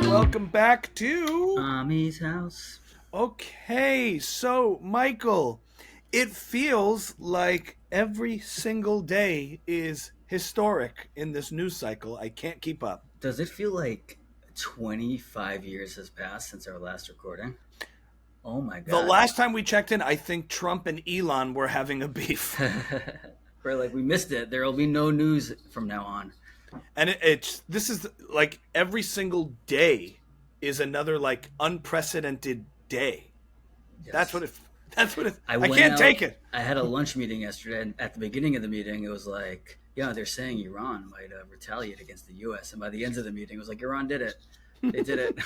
Welcome back to Mommy's house. Okay, so Michael, it feels like every single day is historic in this news cycle. I can't keep up. Does it feel like 25 years has passed since our last recording? Oh my god. The last time we checked in, I think Trump and Elon were having a beef. We're like, we missed it. There will be no news from now on. And this is like every single day is another like unprecedented day. Yes. That's what it. I can't take it. I had a lunch meeting yesterday, and at the beginning of the meeting, it was like, yeah, they're saying Iran might retaliate against the U.S. And by the end of the meeting, it was like, Iran did it. They did it.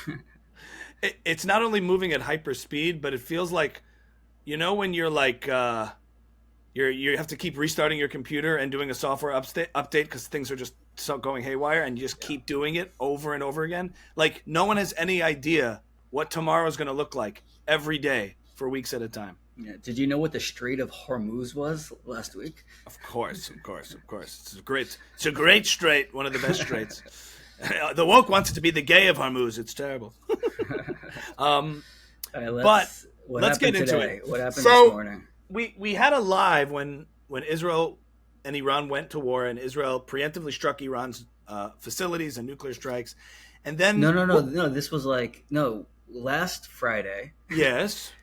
It's not only moving at hyper speed, but it feels like, when you're like, you have to keep restarting your computer and doing a software update because things are just going haywire, and you just keep doing it over and over again. Like no one has any idea what tomorrow is going to look like every day for weeks at a time. Yeah. Did you know what the Strait of Hormuz was last week? Of course. It's a great strait, one of the best straits. The woke wants it to be the gay of Hormuz. It's terrible. Let's get into it. What happened this morning? We had a live when Israel and Iran went to war, and Israel preemptively struck Iran's facilities and nuclear strikes, and then no. This was last Friday. Yes.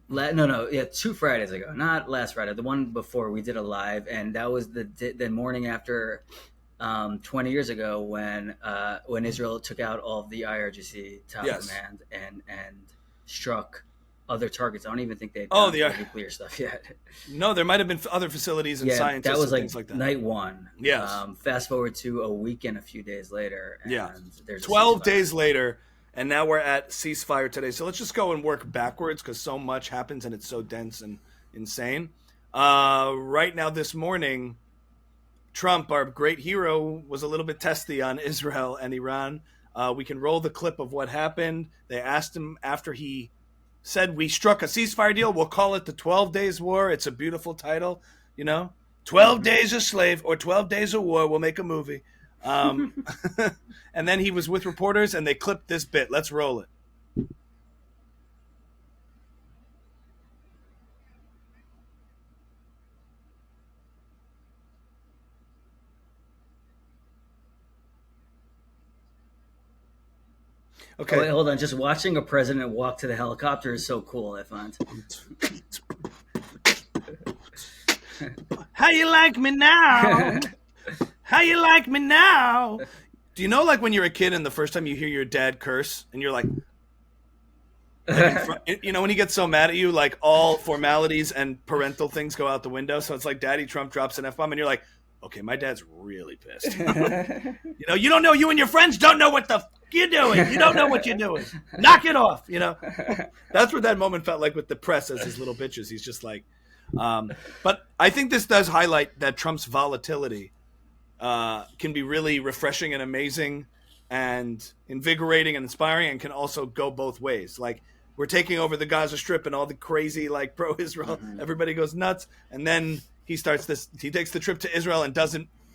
2 Fridays ago, not last Friday. The one before, we did a live, and that was the morning after 20 years ago when Israel took out all of the IRGC top command and struck other targets. I don't even think they'd done the nuclear stuff yet. No, there might have been other facilities and scientists. That was and things like that. Night one. Yes. Fast forward to a week and a few days later. And there's 12 days later, and now we're at ceasefire today. So let's just go and work backwards because so much happens and it's so dense and insane. Right now, this morning, Trump, our great hero, was a little bit testy on Israel and Iran. We can roll the clip of what happened. They asked him after he said, we struck a ceasefire deal. We'll call it the 12 Days War. It's a beautiful title, 12 Days a Slave or 12 Days of War. We'll make a movie. And then he was with reporters and they clipped this bit. Let's roll it. Okay. Oh, wait, hold on. Just watching a president walk to the helicopter is so cool, I find. How you like me now? How you like me now? Do you know, like, when you're a kid and the first time you hear your dad curse and you're like when he gets so mad at you, like all formalities and parental things go out the window. So it's like Daddy Trump drops an F-bomb and you're like, okay, my dad's really pissed. You don't know, you and your friends don't know what the f*** you're doing. You don't know what you're doing. Knock it off, That's what that moment felt like with the press as his little bitches. He's just like, but I think this does highlight that Trump's volatility can be really refreshing and amazing and invigorating and inspiring, and can also go both ways. Like, we're taking over the Gaza Strip and all the crazy, like, pro-Israel, everybody goes nuts, and then he takes the trip to Israel and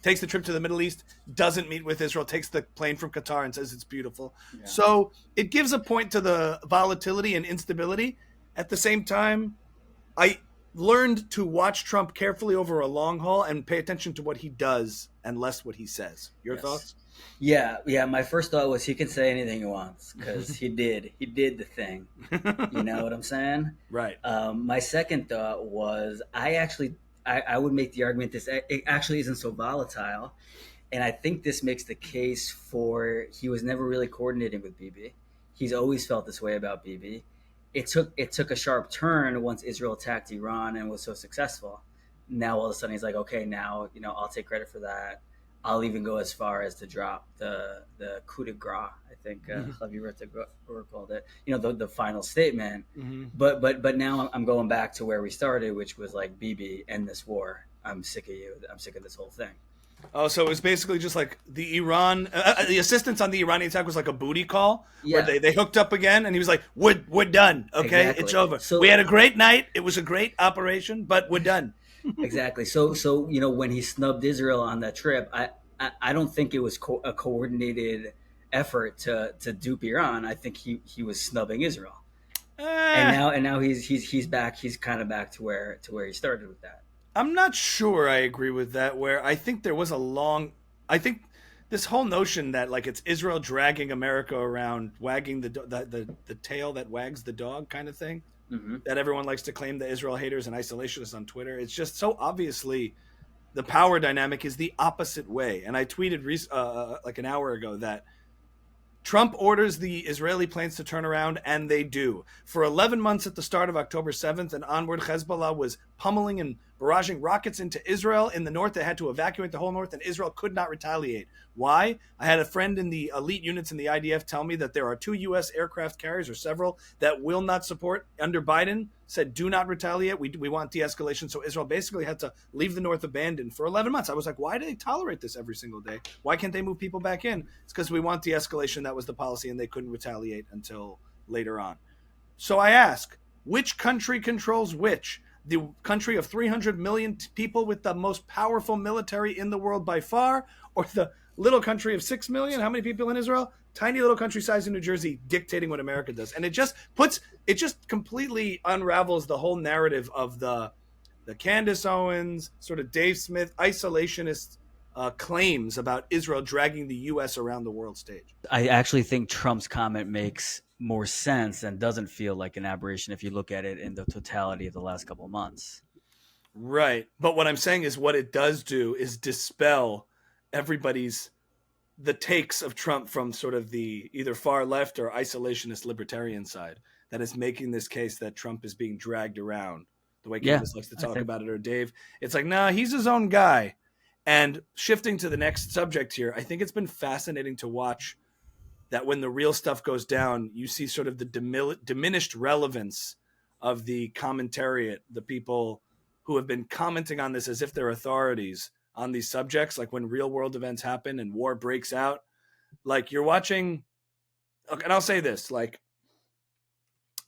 takes the trip to the Middle East, doesn't meet with Israel, takes the plane from Qatar and says it's beautiful. Yeah. So it gives a point to the volatility and instability. At the same time, I learned to watch Trump carefully over a long haul and pay attention to what he does and less what he says. Your thoughts? Yeah. My first thought was he can say anything he wants because he did the thing. You know what I'm saying? Right. My second thought was I would make the argument it actually isn't so volatile. And I think this makes the case for he was never really coordinating with Bibi. He's always felt this way about Bibi. It took a sharp turn once Israel attacked Iran and was so successful. Now all of a sudden he's like, okay, now I'll take credit for that. I'll even go as far as to drop the coup de grace, I think Javier Retagour called it. The final statement. Mm-hmm. But now I'm going back to where we started, which was like, Bibi, end this war. I'm sick of you. I'm sick of this whole thing. Oh, so it was basically just like the assistance on the Iranian attack was like a booty call, where they hooked up again, and he was like, "We're done. Okay, exactly. It's over. So we had a great night. It was a great operation, but we're done." Exactly. So when he snubbed Israel on that trip, I don't think it was a coordinated effort to dupe Iran. I think he was snubbing Israel, and Eh, now he's back. He's kind of back to where he started with that. I'm not sure I agree with that. Where I think there was I think this whole notion that like it's Israel dragging America around, wagging the tail that wags the dog kind of thing. Hmm. That everyone likes to claim the Israel haters and isolationists on Twitter. It's just so obviously the power dynamic is the opposite way. And I tweeted like an hour ago that Trump orders the Israeli planes to turn around, and they do. For 11 months at the start of October 7th and onward, Hezbollah was pummeling and barraging rockets into Israel. In the north, they had to evacuate the whole north, and Israel could not retaliate. Why? I had a friend in the elite units in the IDF tell me that there are 2 U.S. aircraft carriers, or several, that will not support under Biden, said do not retaliate. We want de-escalation. So Israel basically had to leave the north abandoned for 11 months. I was like, why do they tolerate this every single day? Why can't they move people back in? It's because we want de-escalation. That was the policy, and they couldn't retaliate until later on. So I ask, which country controls which? The country of 300 million people with the most powerful military in the world by far, or the little country of 6 million? How many people in Israel? Tiny little country size in New Jersey dictating what America does. And it just completely unravels the whole narrative of the Candace Owens, sort of Dave Smith, isolationist claims about Israel dragging the U.S. around the world stage. I actually think Trump's comment makes more sense and doesn't feel like an aberration if you look at it in the totality of the last couple of months. Right. But what I'm saying is what it does do is dispel everybody's the takes of Trump from sort of the either far left or isolationist libertarian side that is making this case that Trump is being dragged around the way Yeah, Candace likes to I talk think about it, or Dave. It's like, nah, he's his own guy. And shifting to the next subject here, I think it's been fascinating to watch that when the real stuff goes down, you see sort of the diminished relevance of the commentariat, the people who have been commenting on this as if they're authorities on these subjects, like when real world events happen and war breaks out. Like you're watching, and I'll say this, like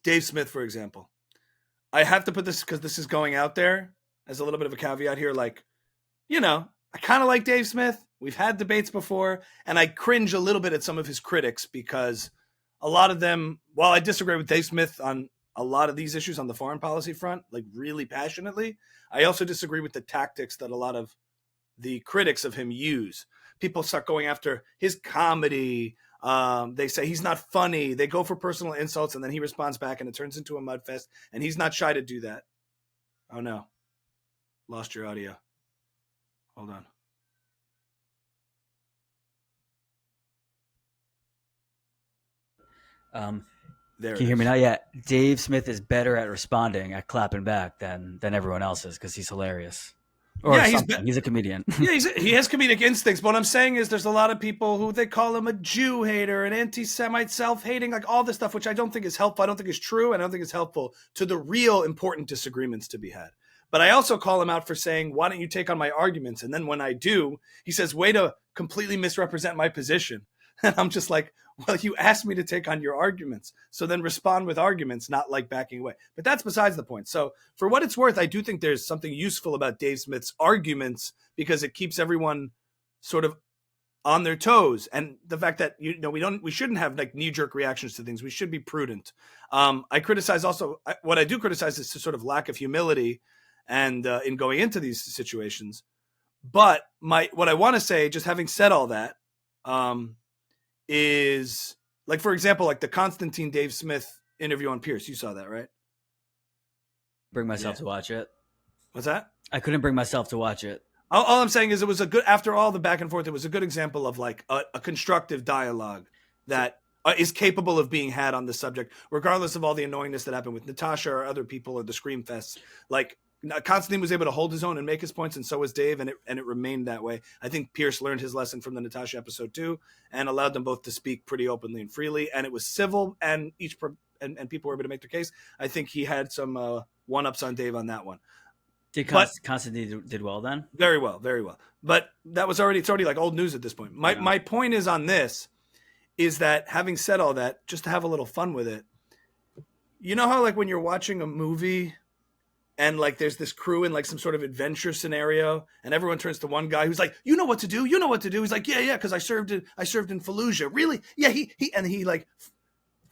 Dave Smith, for example. I have to put this because this is going out there as a little bit of a caveat here. Like, I kind of like Dave Smith. We've had debates before, and I cringe a little bit at some of his critics because a lot of them, while I disagree with Dave Smith on a lot of these issues on the foreign policy front, like really passionately, I also disagree with the tactics that a lot of the critics of him use. People start going after his comedy. They say he's not funny. They go for personal insults, and then he responds back, and it turns into a mud fest, and he's not shy to do that. Oh, no. Lost your audio. Hold on. There Can you hear me now? Yeah, Dave Smith is better at responding, at clapping back than everyone else is because he's hilarious. Or yeah, he's a comedian. Yeah, he has comedic instincts. But what I'm saying is there's a lot of people who they call him a Jew hater, an anti-Semite, self-hating, like all this stuff, which I don't think is helpful. I don't think is true. And I don't think it's helpful to the real important disagreements to be had. But I also call him out for saying, why don't you take on my arguments? And then when I do, he says, way to completely misrepresent my position. And I'm just like, well, you asked me to take on your arguments. So then respond with arguments, not like backing away. But that's besides the point. So for what it's worth, I do think there's something useful about Dave Smith's arguments because it keeps everyone sort of on their toes. And the fact that, we shouldn't have like knee-jerk reactions to things. We should be prudent. I criticize also, what I do criticize is the sort of lack of humility and in going into these situations. But what I want to say, just having said all that, is like, for example, like the Constantine Dave Smith interview on Pierce. You saw that, right? Bring myself to watch it. What's that? I couldn't bring myself to watch it. All I'm saying is it was after all the back and forth, it was a good example of like a constructive dialogue that is capable of being had on the subject, regardless of all the annoyingness that happened with Natasha or other people or the scream fests. Like, Constantine was able to hold his own and make his points, and so was Dave, and it remained that way. I think Pierce learned his lesson from the Natasha episode too, and allowed them both to speak pretty openly and freely, and it was civil, and and people were able to make their case. I think he had some one-ups on Dave on that one. Constantine did well then? Very well, very well. But it's already like old news at this point. My point is on this is that, having said all that, just to have a little fun with it, you know how like when you're watching a movie and like there's this crew in like some sort of adventure scenario, and everyone turns to one guy who's like, you know what to do, he's like, yeah, because I served in Fallujah. Really? Yeah, he like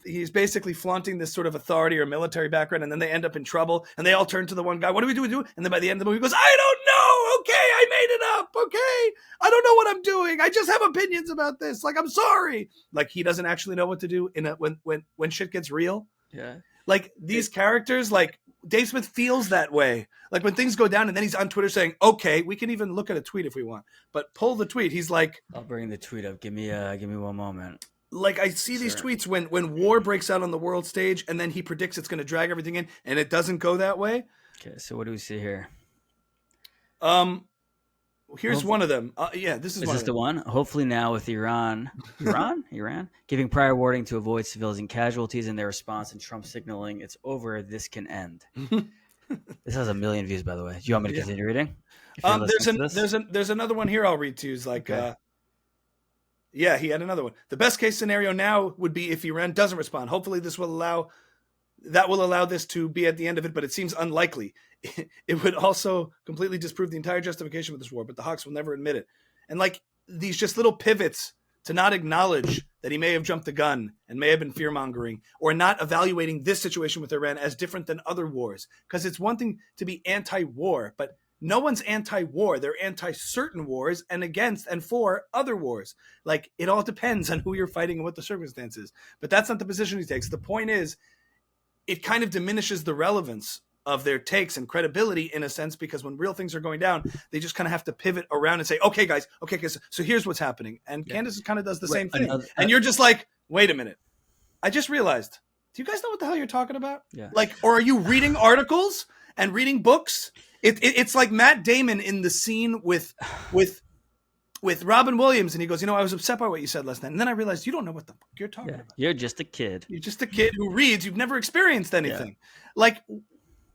he's basically flaunting this sort of authority or military background, and then they end up in trouble, and they all turn to the one guy, what do we do? And then by the end of the movie he goes, I don't know, okay, I made it up, okay, I don't know what I'm doing, I just have opinions about this, like, I'm sorry. Like, he doesn't actually know what to do when shit gets real. Yeah. Like, these characters, like, Dave Smith feels that way. Like, when things go down and then he's on Twitter saying, okay, we can even look at a tweet if we want, but pull the tweet. He's like, I'll bring the tweet up. Give me one moment. Like, I see these tweets when war breaks out on the world stage, and then he predicts it's going to drag everything in, and it doesn't go that way. Okay, so what do we see here? Here's one of them. This is one this of the one? Hopefully now with Iran giving prior warning to avoid civilian casualties in their response, and Trump signaling it's over, this can end. This has 1 million views, by the way. Do you want me to continue reading? There's another one here I'll read to you. It's like, okay. He had another one. The best case scenario now would be if Iran doesn't respond. Hopefully this will allow this to be at the end of it, but it seems unlikely. It would also completely disprove the entire justification of this war, but the Hawks will never admit it. And like these just little pivots to not acknowledge that he may have jumped the gun and may have been fear-mongering, or not evaluating this situation with Iran as different than other wars. Because it's one thing to be anti-war, but no one's anti-war. They're anti-certain wars and against and for other wars. Like, it all depends on who you're fighting and what the circumstances. But that's not the position he takes. The point is, it kind of diminishes the relevance of their takes and credibility in a sense, because when real things are going down, they just kind of have to pivot around and say, okay, guys, so here's what's happening. And Candace kind of does the same thing. And you're just like, wait a minute. I just realized, do you guys know what the hell you're talking about? Yeah. Like, or are you reading articles and reading books? It's like Matt Damon in the scene with Robin Williams, and he goes, I was upset by what you said last night, and then I realized you don't know what the fuck you're talking about. You're just a kid. You're just a kid who reads. You've never experienced anything. Like,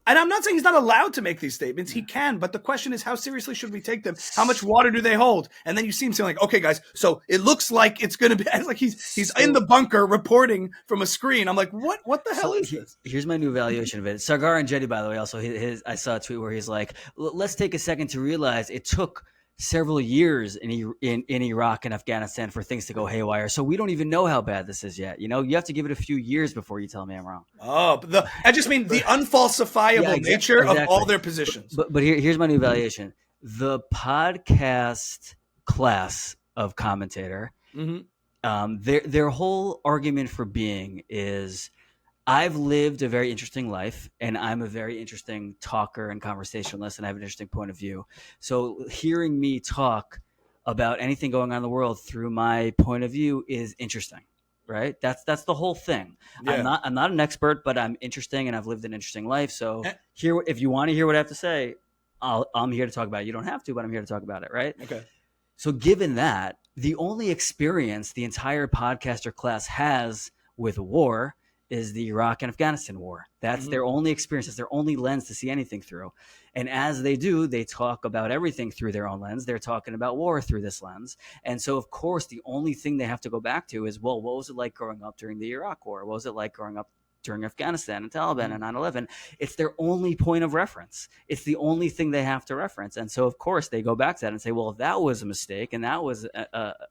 and I'm not saying he's not allowed to make these statements. He can, but the question is, how seriously should we take them? How much water do they hold? And then you see him saying, like, okay, guys, so it looks like it's going to be, it's like he's in the bunker reporting from a screen. I'm like, what the hell is this? Here's my new evaluation of it. Sargar and Jetty, by the way, also, I saw a tweet where he's like, let's take a second to realize it took several years in Iraq and Afghanistan for things to go haywire. So we don't even know how bad this is yet. You have to give it a few years before you tell me I'm wrong. Oh, I just mean the unfalsifiable nature of all their positions. But here's my new evaluation. The podcast class of Commentator, their whole argument for being is, I've lived a very interesting life, and I'm a very interesting talker and conversationalist, and I have an interesting point of view. So hearing me talk about anything going on in the world through my point of view is interesting, right? That's the whole thing. Yeah. I'm not an expert, but I'm interesting, and I've lived an interesting life. So if you want to hear what I have to say, I'm here to talk about it. You don't have to, but I'm here to talk about it, right? Okay. So given that, the only experience the entire podcaster class has with war is the Iraq and Afghanistan war. That's their only experience. It's their only lens to see anything through. And as they do, they talk about everything through their own lens. They're talking about war through this lens. And so, of course, the only thing they have to go back to is, well, what was it like growing up during the Iraq war? What was it like growing up during Afghanistan and Taliban and 9/11? It's their only point of reference. It's the only thing they have to reference. And so, of course, they go back to that and say, well, if that was a mistake and that was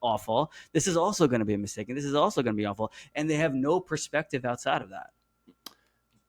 awful, this is also going to be a mistake and this is also going to be awful. And they have no perspective outside of that.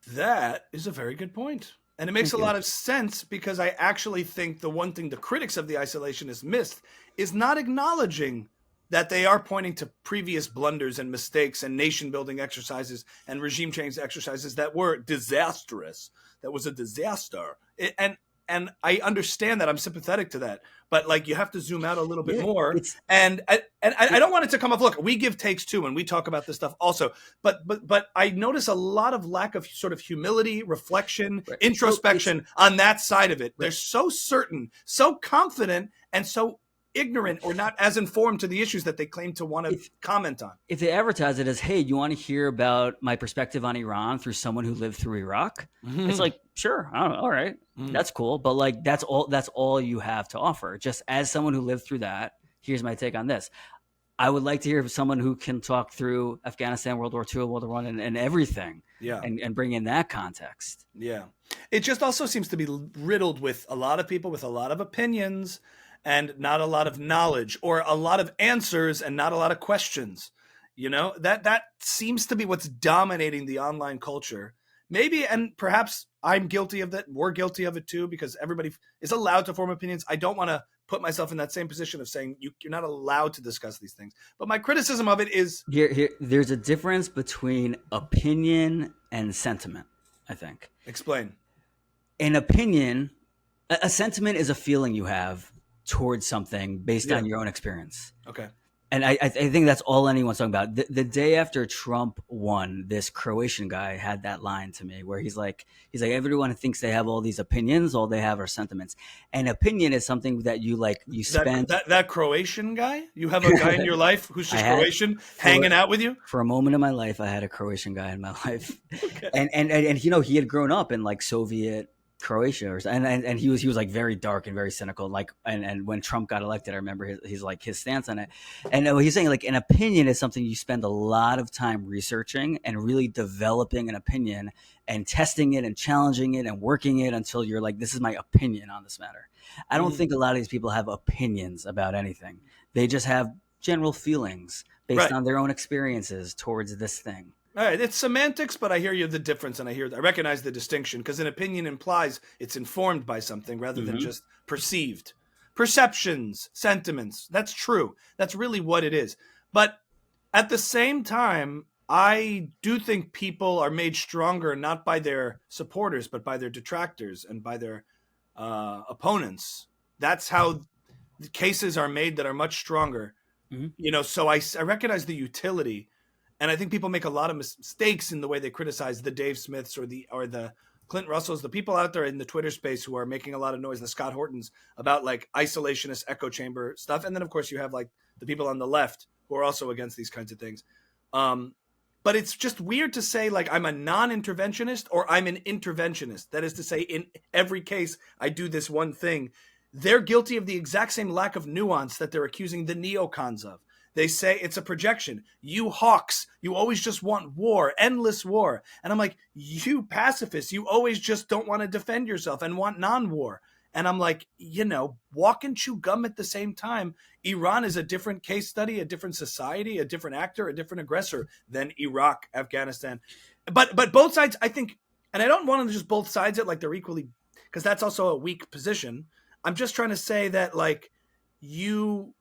That is a very good point. And it makes a lot of sense, because I actually think the one thing the critics of the isolationists missed is not acknowledging that they are pointing to previous blunders and mistakes and nation-building exercises and regime change exercises that were disastrous. That was a disaster. And I understand that. I'm sympathetic to that. But like, you have to zoom out a little bit more. And I don't want it to come off. Look, we give takes too, and we talk about this stuff also. But I notice a lot of lack of sort of humility, reflection, introspection on that side of it. They're so certain, so confident, and so ignorant or not as informed to the issues that they claim to want to comment on. If they advertise it as, hey, you want to hear about my perspective on Iran through someone who lived through Iraq? It's like, sure, I don't know, all right, that's cool. But like, that's all you have to offer. Just as someone who lived through that, here's my take on this. I would like to hear someone who can talk through Afghanistan, World War II, World War I, and everything, Yeah. and bring in that context. Yeah. It just also seems to be riddled with a lot of people with a lot of opinions and not a lot of knowledge, or a lot of answers and not a lot of questions. You know, that seems to be what's dominating the online culture. Maybe, and perhaps I'm guilty of that. We're guilty of it too, because everybody is allowed to form opinions. I don't want to put myself in that same position of saying you're not allowed to discuss these things. But my criticism of it is there's a difference between opinion and sentiment, I think. Explain. An opinion, a sentiment is a feeling you have towards something based on your own experience. Okay. And I think that's all anyone's talking about. The day after Trump won, this Croatian guy had that line to me where he's like, everyone thinks they have all these opinions, all they have are sentiments. An opinion is something that you spend. That Croatian guy? You have a guy in your life who's just Croatian hanging out with you? For a moment in my life, I had a Croatian guy in my life. Okay. And you know, he had grown up in like Soviet Croatia, and he was like very dark and very cynical. Like, and when Trump got elected, I remember his stance on it. And he's saying like an opinion is something you spend a lot of time researching and really developing an opinion and testing it and challenging it and working it until you're like, this is my opinion on this matter. I don't think a lot of these people have opinions about anything. They just have general feelings based on their own experiences towards this thing. All right, it's semantics, but I hear you the difference, and I recognize the distinction, because an opinion implies it's informed by something rather than just perceived. Perceptions, sentiments, that's true. That's really what it is. But at the same time, I do think people are made stronger not by their supporters, but by their detractors and by their opponents. That's how the cases are made that are much stronger. You know, so I recognize the utility. And I think people make a lot of mistakes in the way they criticize the Dave Smiths or the Clint Russells, the people out there in the Twitter space who are making a lot of noise, the Scott Hortons, about like isolationist echo chamber stuff. And then, of course, you have like the people on the left who are also against these kinds of things. But it's just weird to say like I'm a non-interventionist or I'm an interventionist. That is to say, in every case, I do this one thing. They're guilty of the exact same lack of nuance that they're accusing the neocons of. They say it's a projection. You hawks, you always just want war, endless war. And I'm like, you pacifists, you always just don't want to defend yourself and want non-war. And I'm like, you know, walk and chew gum at the same time. Iran is a different case study, a different society, a different actor, a different aggressor than Iraq, Afghanistan. But both sides, I think, and I don't want to just both sides it like they're equally, because that's also a weak position. I'm just trying to say that like you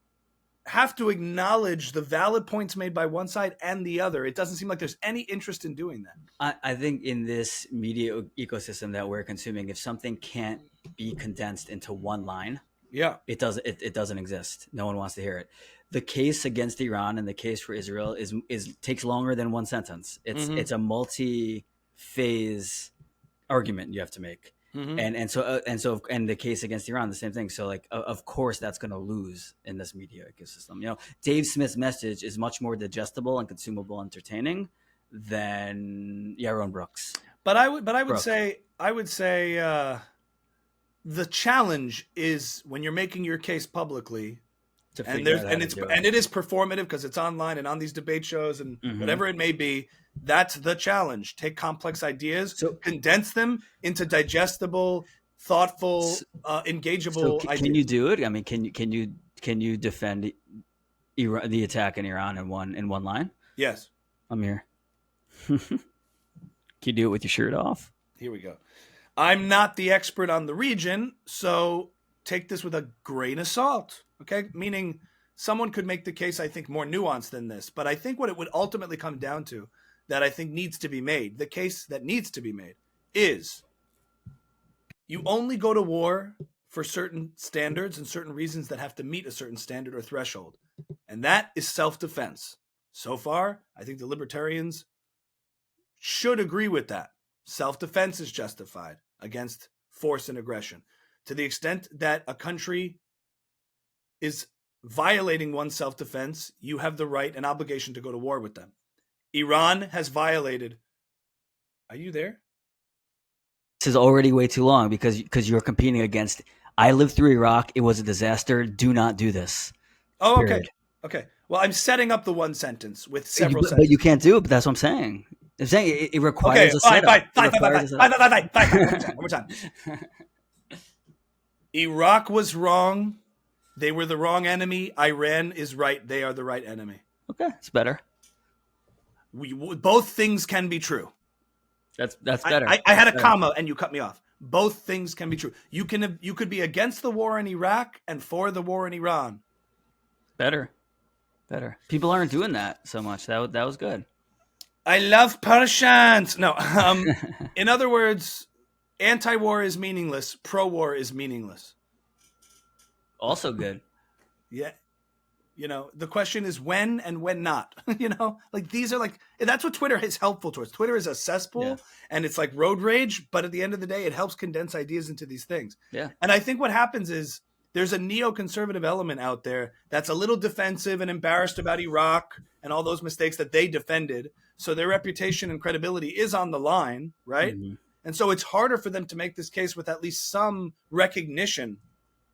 have to acknowledge the valid points made by one side and the other. It doesn't seem like there's any interest in doing that. I think in this media ecosystem that we're consuming, if something can't be condensed into one line, it doesn't exist. No one wants to hear it. The case against Iran and the case for Israel is takes longer than one sentence. It's a multi-phase argument you have to make. And so the case against Iran, the same thing. So like, of course, that's going to lose in this media ecosystem. You know, Dave Smith's message is much more digestible and consumable, entertaining than Yaron Brooks. But I would say the challenge is when you're making your case publicly, and it is performative because it's online and on these debate shows and whatever it may be. That's the challenge. Take complex ideas, condense them into digestible, thoughtful, engageable ideas. Can you do it? I mean, can you defend the attack in Iran in one line? Yes. I'm here. Can you do it with your shirt off? Here we go. I'm not the expert on the region, so take this with a grain of salt. Okay? Meaning someone could make the case, I think, more nuanced than this. But I think what it would ultimately come down to, that I think needs to be made, the case that needs to be made, is you only go to war for certain standards and certain reasons that have to meet a certain standard or threshold. And that is self-defense. So far, I think the libertarians should agree with that. Self-defense is justified against force and aggression. To the extent that a country is violating one's self-defense, you have the right and obligation to go to war with them. Iran has violated. Are you there? This is already way too long because you're competing against. I lived through Iraq. It was a disaster. Do not do this. Oh, okay. Okay. Well, I'm setting up the one sentence with several But sentences. you can't do it. But that's what I'm saying. I'm saying it requires a setup. Fine. One more time. Iraq was wrong. They were the wrong enemy. Iran is right. They are the right enemy. Okay, it's better. Both things can be true. That's better. I had a comma and you cut me off. Both things can be true. You could be against the war in Iraq and for the war in Iran. Better. People aren't doing that so much. That was good. I love Persians. No, in other words, anti-war is meaningless. Pro-war is meaningless. Also good. Yeah. The question is when and when not. Like these are like, that's what Twitter is helpful towards. Twitter is a cesspool and it's like road rage, but at the end of the day, it helps condense ideas into these things. Yeah. And I think what happens is there's a neoconservative element out there that's a little defensive and embarrassed about Iraq and all those mistakes that they defended. So their reputation and credibility is on the line, right? Mm-hmm. And so it's harder for them to make this case with at least some recognition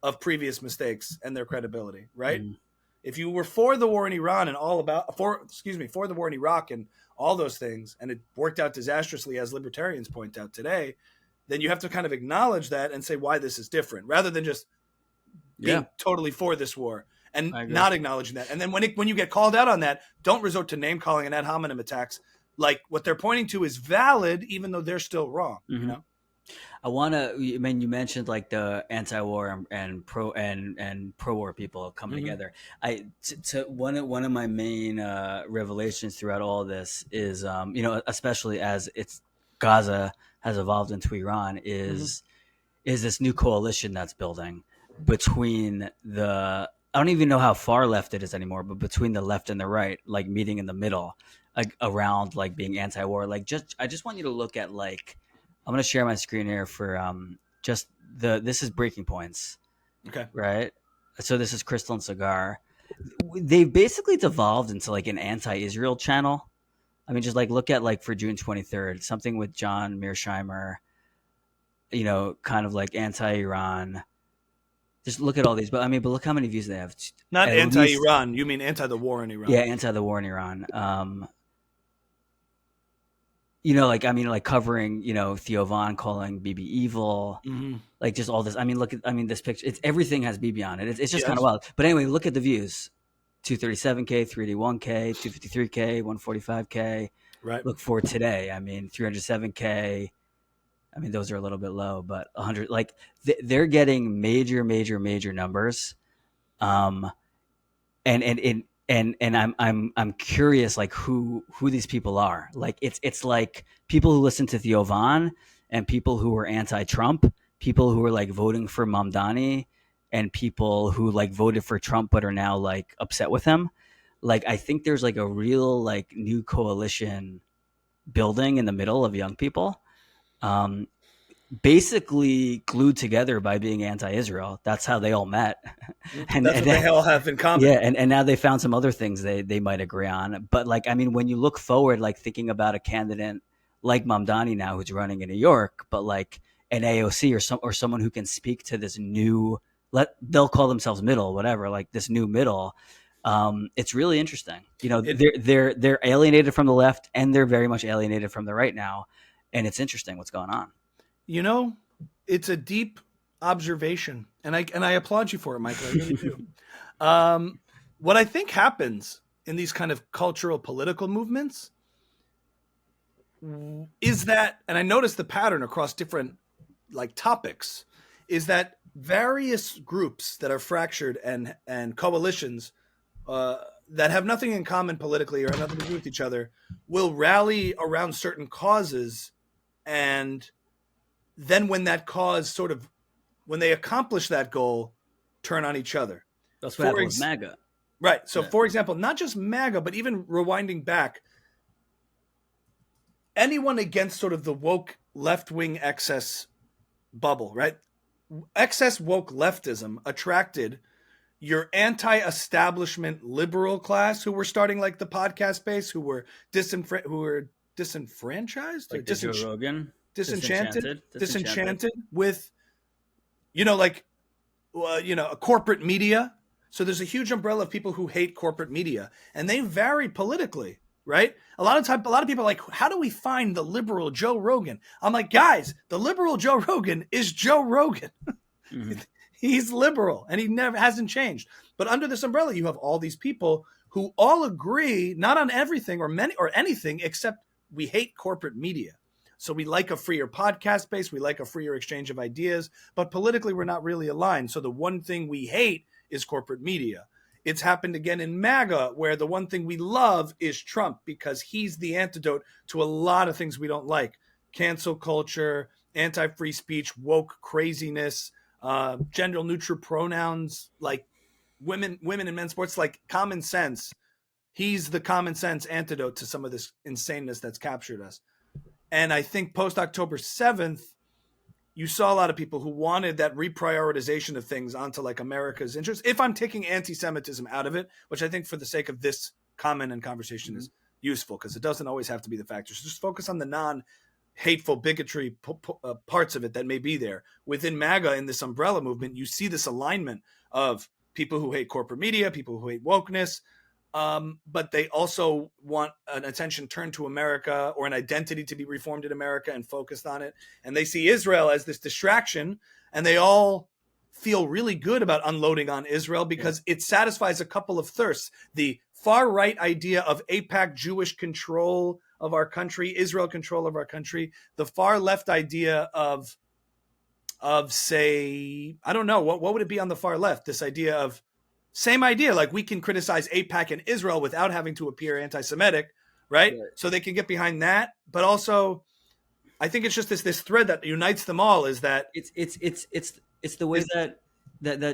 of previous mistakes and their credibility, right? Mm-hmm. If you were for the war in Iran and for the war in Iraq and all those things, and it worked out disastrously, as libertarians point out today, then you have to kind of acknowledge that and say why this is different, rather than just being totally for this war and not acknowledging that. And then when you get called out on that, don't resort to name calling and ad hominem attacks. Like what they're pointing to is valid, even though they're still wrong. Mm-hmm. You mentioned like the anti-war and pro-war people coming together. One of my main revelations throughout all this is, especially as Gaza has evolved into Iran, is this new coalition that's building between I don't even know how far left it is anymore, but between the left and the right, like meeting in the middle, like around like being anti-war. Like I just want you to look at like, I'm going to share my screen here for this is Breaking Points. Okay. Right. So this is Crystal and Cigar. They've basically devolved into like an anti-Israel channel. I mean, just like look at like for June 23rd, something with John Mearsheimer, kind of like anti-Iran. Just look at all these, but look how many views they have. Not anti-Iran. You mean anti the war in Iran? Yeah, anti the war in Iran. Like covering, Theo Von calling Bibi evil, like just all this. This picture. Everything has Bibi on it. It's just kind of wild. But anyway, look at the views: 237K, 381K, 253K, 145K. Right. Look for today. 307K. Those are a little bit low, but 100. Like they're getting major numbers, and I'm curious like who these people are. Like it's like people who listen to Theo Von and people who are anti-Trump, people who are like voting for Mamdani, and people who like voted for Trump but are now like upset with him. Like I think there's like a real like new coalition building in the middle of young people. Basically glued together by being anti-Israel. That's how they all met. And that's what they all have in common. Yeah, and now they found some other things they might agree on. But like, when you look forward, like thinking about a candidate like Mamdani now who's running in New York, but like an AOC or someone who can speak to this new, they'll call themselves middle, whatever, like this new middle. It's really interesting. They're alienated from the left and they're very much alienated from the right now. And it's interesting what's going on. It's a deep observation, and I applaud you for it, Michael. I really do. What I think happens in these kind of cultural political movements is that, and I noticed the pattern across different like topics, is that various groups that are fractured and coalitions that have nothing in common politically or have nothing to do with each other will rally around certain causes. And then when that cause when they accomplish that goal, turn on each other. That's what happened with MAGA. Right. So for example, not just MAGA, but even rewinding back, anyone against sort of the woke left-wing excess bubble, right? Excess woke leftism attracted your anti-establishment liberal class who were starting like the podcast space, who were disenfranchised, like Joe Rogan, disenchanted with, a corporate media So there's a huge umbrella of people who hate corporate media, and they vary politically, right? A lot of people are like, how do we find the liberal Joe Rogan? I'm like, guys, the liberal Joe Rogan is Joe Rogan. Mm-hmm. He's liberal, and he never hasn't changed. But under this umbrella, you have all these people who all agree, not on everything or anything, except we hate corporate media. So we like a freer podcast space. We like a freer exchange of ideas, but politically we're not really aligned. So the one thing we hate is corporate media. It's happened again in MAGA, where the one thing we love is Trump because he's the antidote to a lot of things we don't like. Cancel culture, anti-free speech, woke craziness, gender neutral pronouns, like women and men's sports, like common sense. He's the common sense antidote to some of this insaneness that's captured us. And I think post October 7th, you saw a lot of people who wanted that reprioritization of things onto like America's interests. If I'm taking anti-Semitism out of it, which I think for the sake of this comment and conversation is useful because it doesn't always have to be the factors. Just focus on the non-hateful bigotry parts of it that may be there. Within MAGA in this umbrella movement, you see this alignment of people who hate corporate media, people who hate wokeness, but they also want an attention turned to America or an identity to be reformed in America and focused on it. And they see Israel as this distraction, and they all feel really good about unloading on Israel because it satisfies a couple of thirsts. The far right idea of AIPAC Jewish control of our country, Israel control of our country, the far left idea of say, I don't know, what would it be on the far left? This idea of same idea, like we can criticize AIPAC and Israel without having to appear anti-Semitic, right? So they can get behind that. But also, I think it's just this thread that unites them all is that it's the way that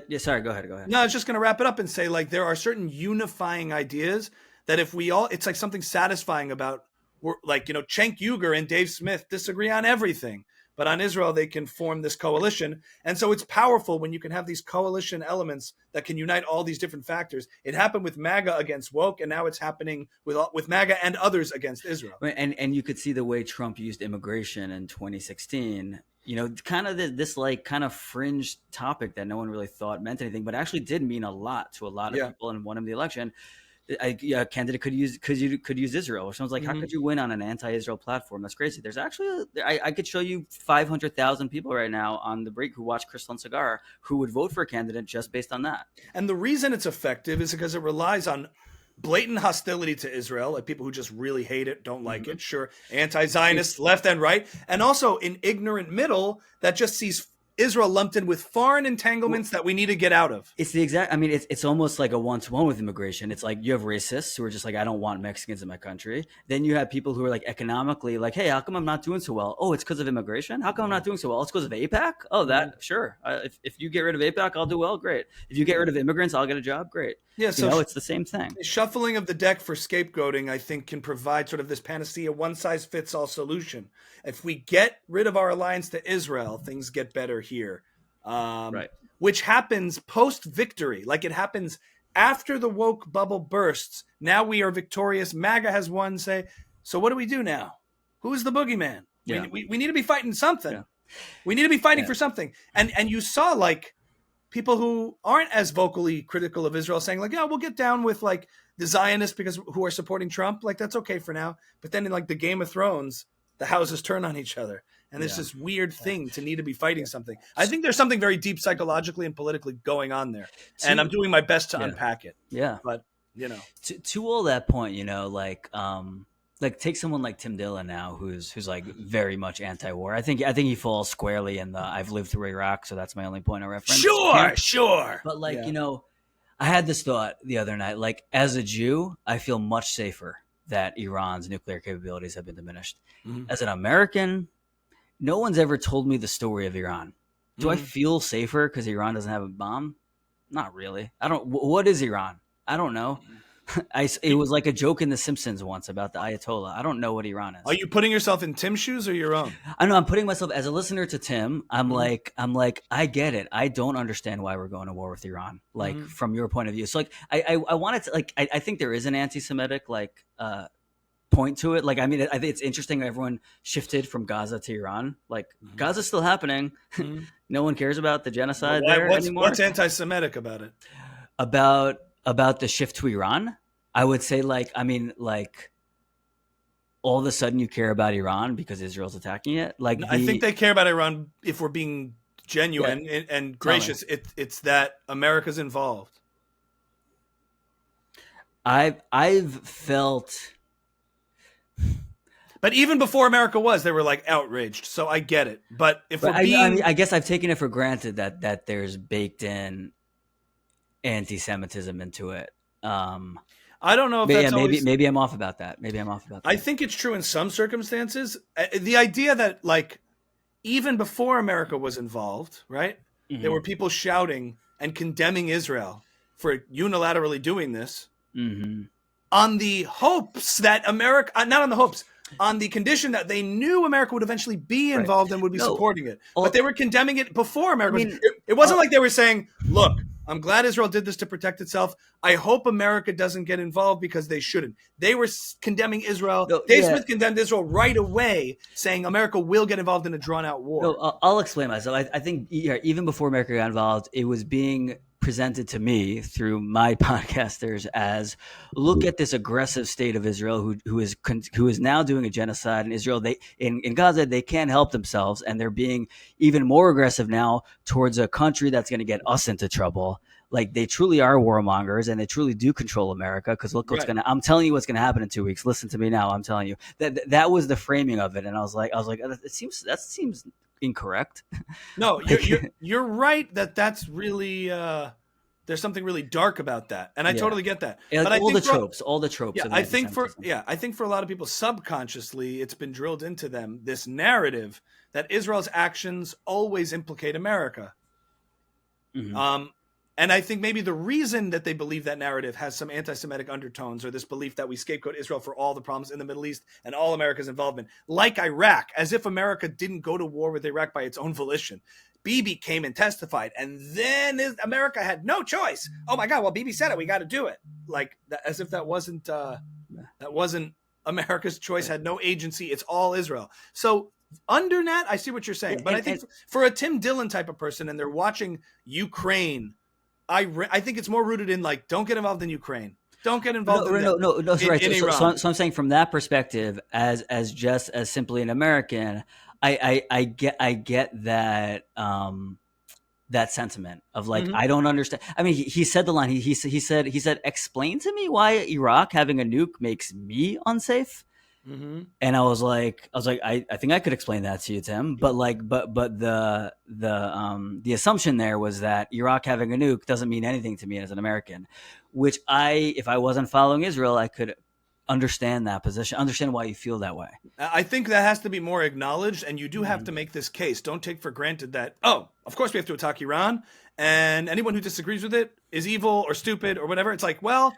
yeah, sorry, go ahead. No, I was just going to wrap it up and say like there are certain unifying ideas that if we all, it's like something satisfying about, like, Cenk Uygur and Dave Smith disagree on everything. But on Israel, they can form this coalition. And so it's powerful when you can have these coalition elements that can unite all these different factors. It happened with MAGA against woke, and now it's happening with MAGA and others against Israel. And you could see the way Trump used immigration in 2016, kind of this like kind of fringe topic that no one really thought meant anything, but actually did mean a lot to a lot of people and won him the election. A candidate could use Israel. Or someone's like, how could you win on an anti-Israel platform? That's crazy. There's actually, I could show you 500,000 people right now on the break who watch Crystal and Cigar who would vote for a candidate just based on that. And the reason it's effective is because it relies on blatant hostility to Israel, like people who just really hate it, don't like it. Sure, anti-Zionist, left and right, and also an ignorant middle that just sees Israel lumped in with foreign entanglements that we need to get out of. It's the exact, I mean, it's almost like a one-to-one with immigration. It's like you have racists who are just like, I don't want Mexicans in my country. Then you have people who are like economically like, hey, how come I'm not doing so well? Oh, it's because of immigration? How come I'm not doing so well? It's because of AIPAC? Oh, sure. If you get rid of AIPAC, I'll do well. Great. If you get rid of immigrants, I'll get a job. Great. Yeah, so it's the same thing. Shuffling of the deck for scapegoating, I think, can provide sort of this panacea, one-size-fits-all solution. If we get rid of our alliance to Israel, things get better here. Right. Which happens post-victory. Like it happens after the woke bubble bursts. Now we are victorious. MAGA has won, say. So what do we do now? Who's the boogeyman? Yeah. We need to be fighting something. Yeah. We need to be fighting for something. And you saw like people who aren't as vocally critical of Israel saying like, yeah, we'll get down with like the Zionists because who are supporting Trump. Like that's okay for now. But then in like the Game of Thrones, the houses turn on each other. And there's this weird thing to need to be fighting something. I think there's something very deep psychologically and politically going on there. And I'm doing my best to unpack it. Yeah. But, to all that point, like take someone like Tim Dillon now, who's like very much anti-war. I think he falls squarely in the I've lived through Iraq, so that's my only point of reference. Sure. But like, I had this thought the other night, like as a Jew, I feel much safer that Iran's nuclear capabilities have been diminished. As an American, no one's ever told me the story of Iran. Do I feel safer because Iran doesn't have a bomb? Not really. What is Iran? I don't know. It was like a joke in The Simpsons once about the Ayatollah. I don't know what Iran is. Are you putting yourself in Tim's shoes or your own? I know I'm putting myself as a listener to Tim. I'm like, I get it. I don't understand why we're going to war with Iran. Like from your point of view. So like, I wanted to like, I think there is an anti-Semitic like point to it. Like, I mean, I think it's interesting. Everyone shifted from Gaza to Iran. Like Gaza's still happening. No one cares about the genocide there anymore. What's anti-Semitic about it? about the shift to Iran, I would say all of a sudden you care about Iran because Israel's attacking it. I think they care about Iran if we're being Yeah, genuine and tell me. gracious. It's that America's involved. I've felt But even before America was, they were like outraged. So I get it. But if but we're I being mean I guess I've taken it for granted that there's baked in anti-Semitism into it. I don't know if that's always. Maybe I'm off about that. I think it's true in some circumstances. The idea that like even before America was involved, right? There were people shouting and condemning Israel for unilaterally doing this on the hopes that America, not on the hopes, on the condition that they knew America would eventually be Right. involved and would be No. supporting it. All- But they were condemning it before America. I mean, it wasn't like they were saying, look, I'm glad Israel did this to protect itself. I hope America doesn't get involved because they shouldn't. They were condemning Israel. No, Dave yeah. Smith condemned Israel right away, saying America will get involved in a drawn-out war. No, I'll explain myself. I think even before America got involved, it was being presented to me through my podcasters as look at this aggressive state of Israel who is now doing a genocide in Israel. They in Gaza they can't help themselves, and they're being even more aggressive now towards a country that's going to get us into trouble. Like they truly are warmongers, and they truly do control America. Because look what's Right. I'm telling you what's going to happen in 2 weeks. Listen to me now. I'm telling you that was the framing of it, and I was like, that seems incorrect. No, you're right that's really there's something really dark about that, and I Yeah. totally get that. Like But I all think all the tropes. yeah, of I think for anti-Semitism. a lot of people subconsciously, it's been drilled into them this narrative that Israel's actions always implicate America. Mhm. And I think maybe the reason that they believe that narrative has some anti-Semitic undertones, or this belief that we scapegoat Israel for all the problems in the Middle East and all America's involvement, like Iraq, as if America didn't go to war with Iraq by its own volition. Bibi came and testified, and then America had no choice. Oh my God! Well, Bibi said it. We got to do it. Like as if that wasn't America's choice. Had no agency. It's all Israel. So under that, I see what you're saying. But I think for a Tim Dillon type of person, and they're watching Ukraine. I think it's more rooted in like, don't get involved in Ukraine. Don't get involved in Iran. So I'm saying from that perspective, as just as simply an American, I get that that sentiment of like I don't understand. I mean, he said the line. He said, explain to me why Iraq having a nuke makes me unsafe. And I was like, I think I could explain that to you, Tim. But the assumption there was that Iraq having a nuke doesn't mean anything to me as an American, which if I wasn't following Israel, I could understand that position, understand why you feel that way. I think that has to be more acknowledged, and you do have to make this case. Don't take for granted that, oh, of course we have to attack Iran, and anyone who disagrees with it is evil or stupid or whatever. It's like, well,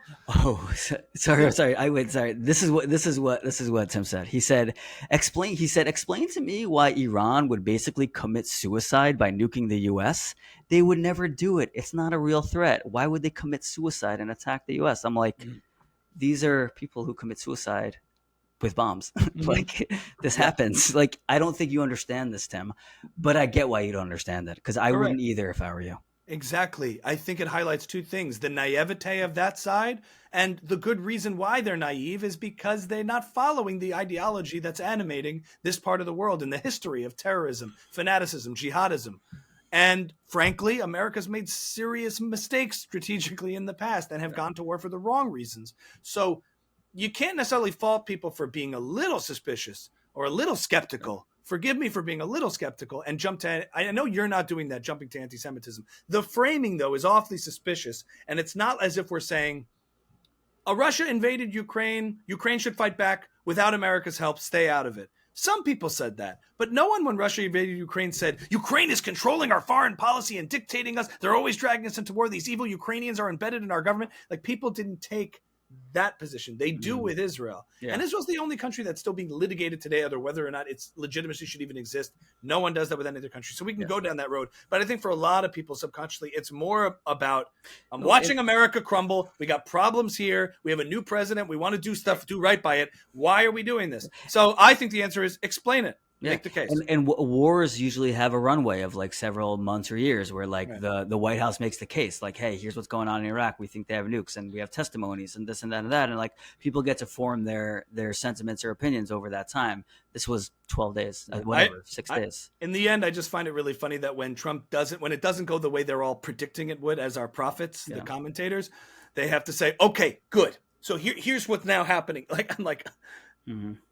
sorry. Sorry. This is what Tim said. He said, explain to me why Iran would basically commit suicide by nuking the US. They would never do it. It's not a real threat. Why would they commit suicide and attack the US? I'm like, these are people who commit suicide with bombs. Like this happens. Like, I don't think you understand this, Tim, but I get why you don't understand it, because I wouldn't either if I were you. Exactly. I think it highlights two things: the naivete of that side, and the good reason why they're naive is because they're not following the ideology that's animating this part of the world in the history of terrorism, fanaticism, jihadism. And frankly, America's made serious mistakes strategically in the past and have gone to war for the wrong reasons. So you can't necessarily fault people for being a little suspicious or a little skeptical. Forgive me for being a little skeptical and jump to, I know you're not doing that, jumping to anti-Semitism. The framing, though, is awfully suspicious. And it's not as if we're saying, Russia invaded Ukraine. Ukraine should fight back. Without America's help, stay out of it. Some people said that, but no one, when Russia invaded Ukraine, said, Ukraine is controlling our foreign policy and dictating us. They're always dragging us into war. These evil Ukrainians are embedded in our government. Like, people didn't take that position. They do with Israel. Yeah. And Israel's the only country that's still being litigated today, other whether or not its legitimacy should even exist. No one does that with any other country. So we can go down that road. But I think for a lot of people, subconsciously, it's more about, I'm watching America crumble. We got problems here. We have a new president. We want to do stuff, do right by it. Why are we doing this? So I think the answer is explain it. Yeah, Make the case. and wars usually have a runway of like several months or years, where like Right. the White House makes the case, like, hey, here's what's going on in Iraq. We think they have nukes, and we have testimonies, and this and that and that, and like people get to form their sentiments or opinions over that time. This was 12 days, whatever, 6 days. In the end, I just find it really funny that when it doesn't go the way they're all predicting it would, as our prophets, the commentators, they have to say, okay, good. So here's what's now happening. Like I'm like,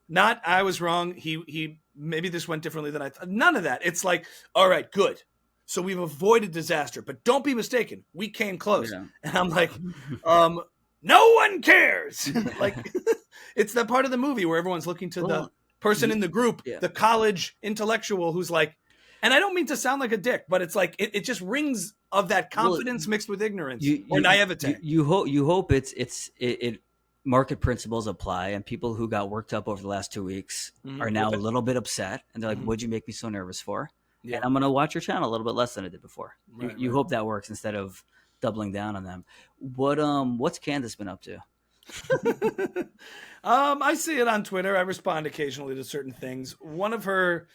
not I was wrong. He maybe this went differently than I thought. None of that. It's like, all right, good. So we've avoided disaster, but don't be mistaken. We came close. Yeah. And I'm like, no one cares. Like it's that part of the movie where everyone's looking to the person in the group, the college intellectual who's like, and I don't mean to sound like a dick, but it's like it just rings of that confidence mixed with ignorance or naivete. You hope it market principles apply, and people who got worked up over the last 2 weeks are now a little bit upset, and they're like, what'd you make me so nervous for? Yeah. And I'm going to watch your channel a little bit less than I did before. Right, you hope that works instead of doubling down on them. What's Candace been up to? I see it on Twitter. I respond occasionally to certain things. One of her,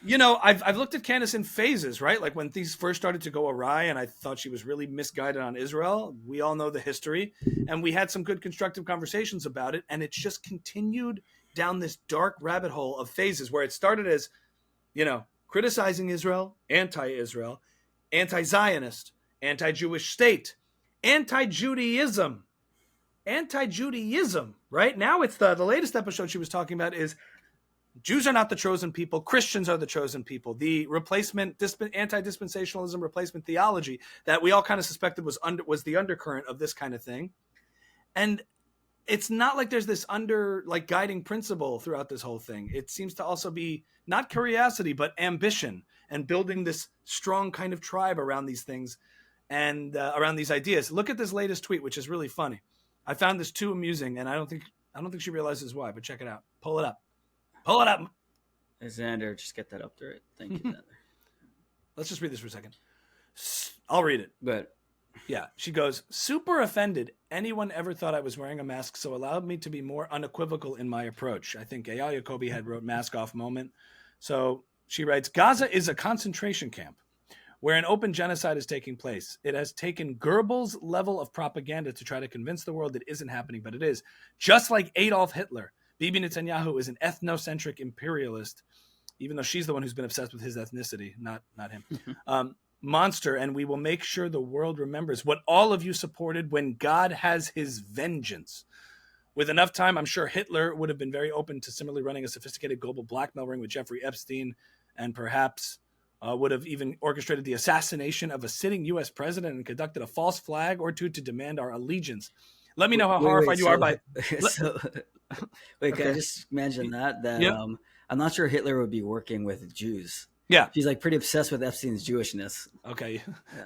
I've looked at Candace in phases, right? Like when things first started to go awry and I thought she was really misguided on Israel. We all know the history, and we had some good constructive conversations about it. And it's just continued down this dark rabbit hole of phases where it started as, criticizing Israel, anti-Israel, anti-Zionist, anti-Jewish state, anti-Judaism, right? Now it's the latest episode she was talking about is Jews are not the chosen people. Christians are the chosen people. The anti-dispensationalism replacement theology that we all kind of suspected was the undercurrent of this kind of thing. And it's not like there's this guiding principle throughout this whole thing. It seems to also be not curiosity, but ambition and building this strong kind of tribe around these things and around these ideas. Look at this latest tweet, which is really funny. I found this too amusing, and I don't think she realizes why, but check it out. Pull it up. Hey, Xander, just get that up there. Thank you, Xander. Let's just read this for a second. I'll read it. But yeah, she goes, super offended anyone ever thought I was wearing a mask, so allowed me to be more unequivocal in my approach. I think Eyal Yacobi had wrote mask off moment. So she writes, Gaza is a concentration camp where an open genocide is taking place. It has taken Goebbels' level of propaganda to try to convince the world it isn't happening, but it is. Just like Adolf Hitler, Bibi Netanyahu is an ethnocentric imperialist, even though she's the one who's been obsessed with his ethnicity, not him. Monster, and we will make sure the world remembers what all of you supported when God has his vengeance. With enough time, I'm sure Hitler would have been very open to similarly running a sophisticated global blackmail ring with Jeffrey Epstein, and perhaps would have even orchestrated the assassination of a sitting U.S. president and conducted a false flag or two to demand our allegiance. Let me know how horrified you are by... Can I just mention that yep. I'm not sure Hitler would be working with Jews. Yeah. She's like pretty obsessed with Epstein's Jewishness. Okay.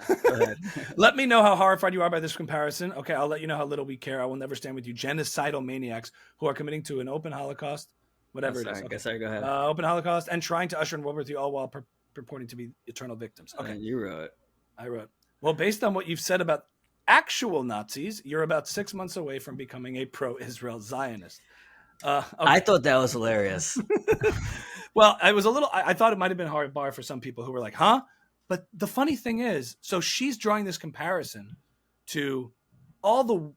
Yeah, go ahead. Let me know how horrified you are by this comparison. Okay, I'll let you know how little we care. I will never stand with you genocidal maniacs who are committing to an open Holocaust, whatever it is. Okay. Sorry, go ahead. Open Holocaust and trying to usher in World War III, all while purporting to be eternal victims. Okay. You wrote. I wrote. Well, based on what you've said about actual Nazis, you're about 6 months away from becoming a pro-Israel Zionist. Okay. I thought that was hilarious. Well, I thought it might have been a hard bar for some people who were like, huh? But the funny thing is, so she's drawing this comparison to all the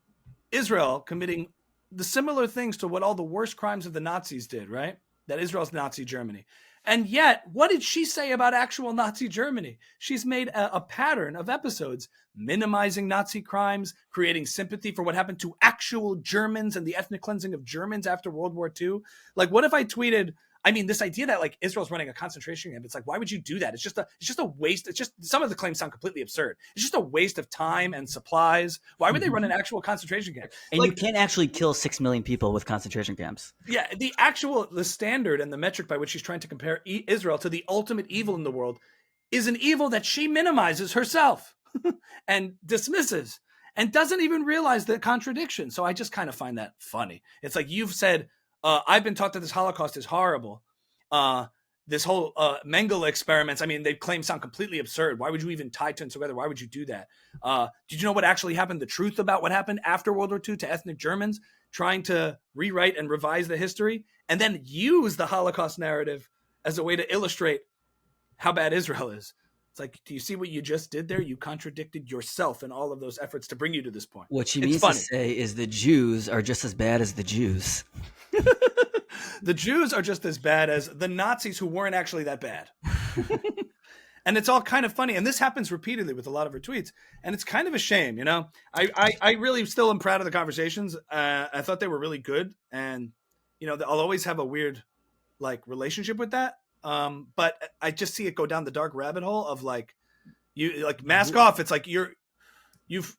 Israel committing the similar things to what all the worst crimes of the Nazis did, right? That Israel's Nazi Germany. And yet, what did she say about actual Nazi Germany? She's made a pattern of episodes minimizing Nazi crimes, creating sympathy for what happened to actual Germans and the ethnic cleansing of Germans after World War II. Like, what if I tweeted, this idea that like Israel's running a concentration camp, it's like, why would you do that? It's just a waste. It's just, some of the claims sound completely absurd. It's just a waste of time and supplies. Why would they run an actual concentration camp? And you can't actually kill 6 million people with concentration camps. Yeah. The standard and the metric by which she's trying to compare Israel to the ultimate evil in the world is an evil that she minimizes herself and dismisses and doesn't even realize the contradiction. So I just kind of find that funny. It's like you've said, I've been taught that this Holocaust is horrible. This whole Mengele experiments, they claim sound completely absurd. Why would you even tie two together? Why would you do that? Did you know what actually happened? The truth about what happened after World War II to ethnic Germans trying to rewrite and revise the history and then use the Holocaust narrative as a way to illustrate how bad Israel is. It's like, do you see what you just did there? You contradicted yourself in all of those efforts to bring you to this point. What she It's means funny. to say is the Jews are just as bad as the Jews. The Jews are just as bad as the Nazis, who weren't actually that bad. And it's all kind of funny. And this happens repeatedly with a lot of her tweets. And it's kind of a shame, you know? I really still am proud of the conversations. I thought they were really good. And, you know, I'll always have a weird, like, relationship with that. But I just see it go down the dark rabbit hole of, like, you, like, mask off. It's like you've,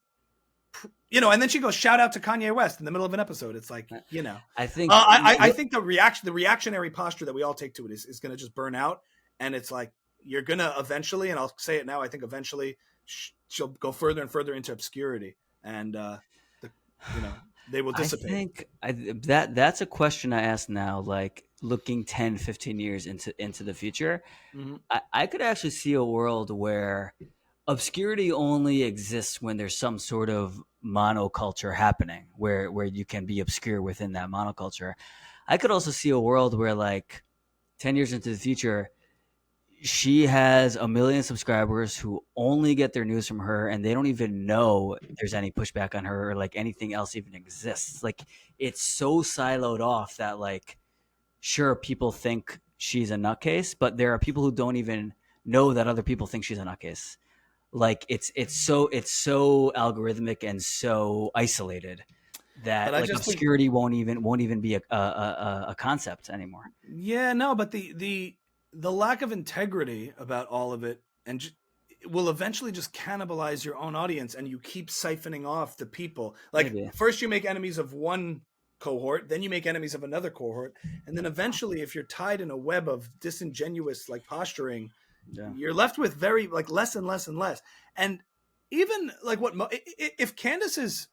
you know, and then she goes, shout out to Kanye West in the middle of an episode. It's like, you know, I think I think the reactionary posture that we all take to it is going to just burn out. And it's like, you're going to eventually, and I'll say it now, I think eventually she'll go further and further into obscurity, and you know, they will dissipate. I think that's a question I ask now, like looking 10, 15 years into the future. Mm-hmm. I could actually see a world where obscurity only exists when there's some sort of monoculture happening where you can be obscure within that monoculture. I could also see a world where, like, 10 years into the future, she has 1 million subscribers who only get their news from her, and they don't even know there's any pushback on her or, like, anything else even exists. Like, it's so siloed off that, like, sure, people think she's a nutcase, but there are people who don't even know that other people think she's a nutcase. Like, it's so algorithmic and so isolated that, like, obscurity won't even be a concept anymore. Yeah, no, but the lack of integrity about all of it and will eventually just cannibalize your own audience, and you keep siphoning off the people. Like, maybe. First you make enemies of one cohort, then you make enemies of another cohort, and then eventually, if you're tied in a web of disingenuous, like, posturing, you're left with very, like, less and less and less. And even, like, if Candace's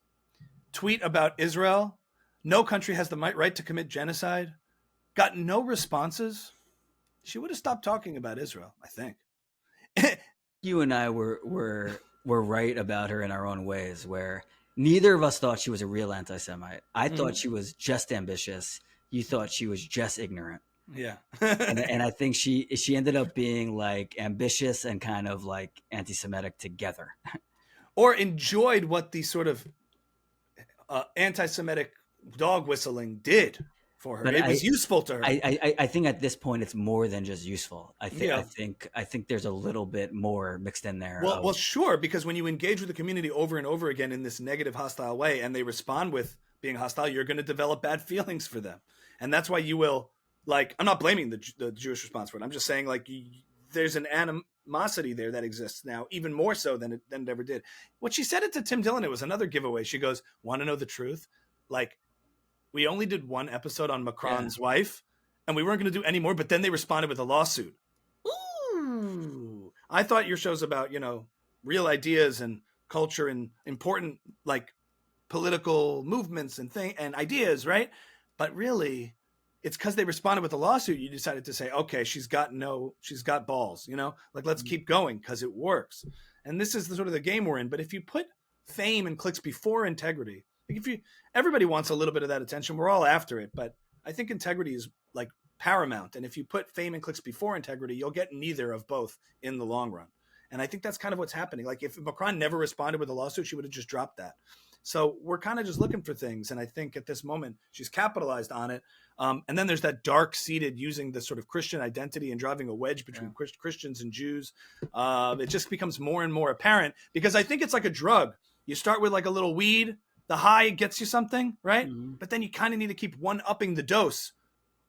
tweet about Israel, no country has the right to commit genocide, got no responses, she would have stopped talking about Israel, I think. You and I were right about her in our own ways, where neither of us thought she was a real anti-Semite. I thought she was just ambitious. You thought she was just ignorant. Yeah. and I think she ended up being, like, ambitious and kind of, like, anti-Semitic together. Or enjoyed what the sort of anti-Semitic dog whistling did for her. But it was useful to her. I think at this point it's more than just useful. I think there's a little bit more mixed in there. Well, sure, because when you engage with the community over and over again in this negative, hostile way, and they respond with being hostile, you're going to develop bad feelings for them, and that's why you will. Like, I'm not blaming the Jewish response for it. I'm just saying, like, there's an animosity there that exists now, even more so than it ever did. What she said it to Tim Dillon, it was another giveaway. She goes, want to know the truth? Like, we only did one episode on Macron's wife, and we weren't going to do any more, but then they responded with a lawsuit. Ooh. I thought your show's about, you know, real ideas and culture and important, like, political movements and ideas, right? But really, it's because they responded with a lawsuit. You decided to say, okay, she's got balls, you know, like, let's keep going because it works. And this is the sort of the game we're in. But if you put fame and clicks before integrity, like, everybody wants a little bit of that attention. We're all after it. But I think integrity is, like, paramount. And if you put fame and clicks before integrity, you'll get neither of both in the long run. And I think that's kind of what's happening. Like, if Macron never responded with a lawsuit, she would have just dropped that. So we're kind of just looking for things. And I think at this moment, she's capitalized on it. And then there's that dark-seated using the sort of Christian identity and driving a wedge between Christians and Jews. It just becomes more and more apparent, because I think it's like a drug. You start with, like, a little weed. The high gets you something, right? Mm-hmm. But then you kind of need to keep one-upping the dose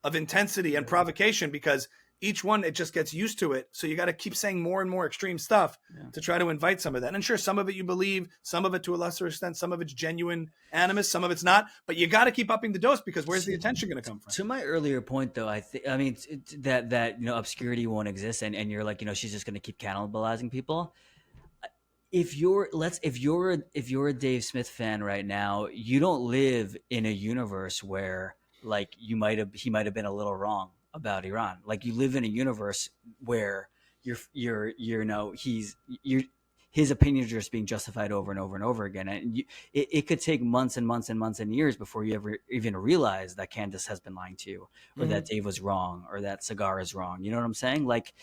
of intensity and provocation, because each one, it just gets used to it. So you got to keep saying more and more extreme stuff to try to invite some of that. And sure, some of it you believe, some of it to a lesser extent, some of it's genuine animus, some of it's not. But you got to keep upping the dose, because where's the attention going to come from? To my earlier point, though, I mean that you know, obscurity won't exist, and you're like, you know, she's just going to keep cannibalizing people. If you're a Dave Smith fan right now, you don't live in a universe where, like, he might have been a little wrong about Iran. Like, you live in a universe where his opinions are just being justified over and over and over again. And it could take months and months and months and years before you ever even realize that Candace has been lying to you, or that Dave was wrong, or that Cigar is wrong. You know what I'm saying? Like,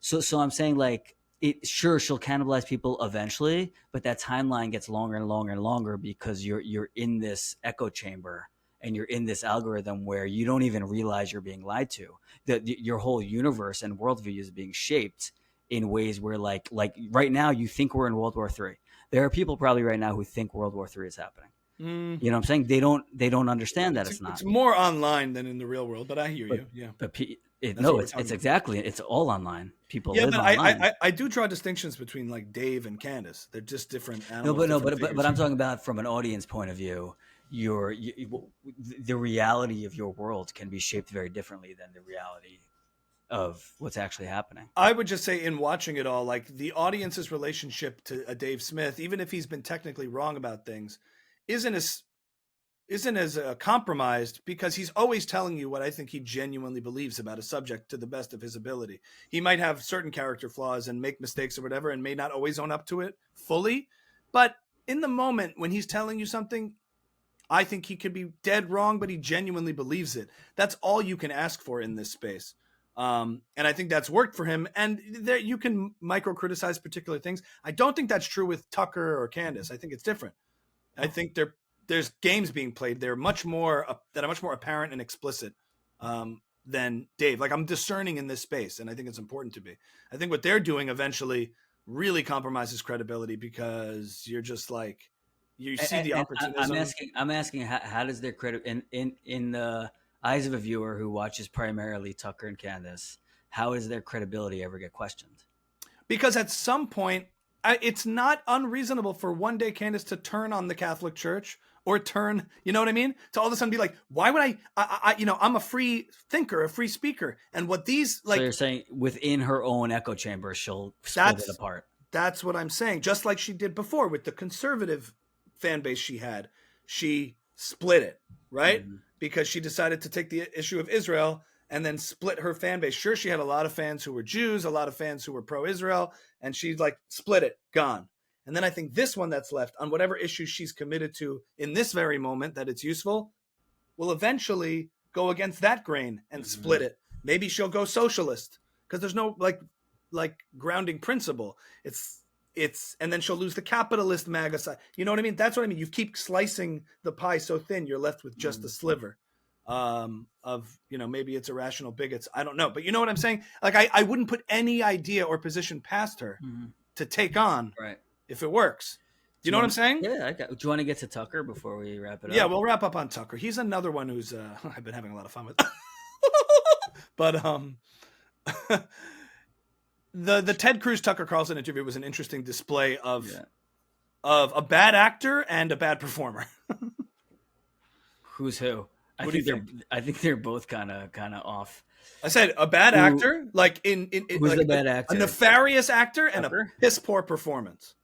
so I'm saying, like, sure, she'll cannibalize people eventually, but that timeline gets longer and longer and longer because you're in this echo chamber and you're in this algorithm where you don't even realize you're being lied to. Your whole universe and worldview is being shaped in ways where, like right now, you think we're in World War III. There are people probably right now who think World War III is happening. You know what I'm saying? They don't understand that it's not. It's more online than in the real world, but I hear you. Yeah. But it's all online. People live but online. I do draw distinctions between like Dave and Candace. They're just different animals. But I'm talking about from an audience point of view. The reality of your world can be shaped very differently than the reality of what's actually happening. I would just say, in watching it all, like, the audience's relationship to a Dave Smith, even if he's been technically wrong about things, isn't as compromised, because he's always telling you what I think he genuinely believes about a subject to the best of his ability. He might have certain character flaws and make mistakes or whatever, and may not always own up to it fully. But in the moment when he's telling you something, I think he could be dead wrong, but he genuinely believes it. That's all you can ask for in this space. And I think that's worked for him. And there, you can micro criticize particular things. I don't think that's true with Tucker or Candace. I think it's different. I think there's games being played. They're much more apparent and explicit than Dave. Like, I'm discerning in this space, and I think it's important to be. I think what they're doing eventually really compromises credibility, because you're just like, you see the opportunism. I'm asking how does their credit in the eyes of a viewer who watches primarily Tucker and Candace, how does their credibility ever get questioned? Because at some point, it's not unreasonable for one day Candace to turn on the Catholic Church, or turn, you know what I mean? To all of a sudden be like, why would I I'm a free thinker, a free speaker. And what these, like. So you're saying within her own echo chamber, she'll split it apart. That's what I'm saying. Just like she did before with the conservative fan base she had. She split it, right? Mm-hmm. Because she decided to take the issue of Israel and then split her fan base. Sure, she had a lot of fans who were Jews, a lot of fans who were pro-Israel, and she's like, split it, gone. And then I think this one that's left, on whatever issue she's committed to in this very moment that it's useful, will eventually go against that grain and split it. Maybe she'll go socialist, because there's no like grounding principle. It's and then she'll lose the capitalist MAGA side. You know what I mean? That's what I mean. You keep slicing the pie so thin, you're left with just a sliver of, maybe it's irrational bigots. I don't know. But you know what I'm saying? Like, I wouldn't put any idea or position past her to take on if it works. You know what I'm saying? Yeah. Do you want to get to Tucker before we wrap it up? Yeah, we'll wrap up on Tucker. He's another one who's I've been having a lot of fun with. But the Ted Cruz Tucker Carlson interview was an interesting display of a bad actor and a bad performer. Who's who? I think they're both kind of off. I said a bad actor, like in who's like the bad actor? A nefarious actor and Tucker? A piss poor performance.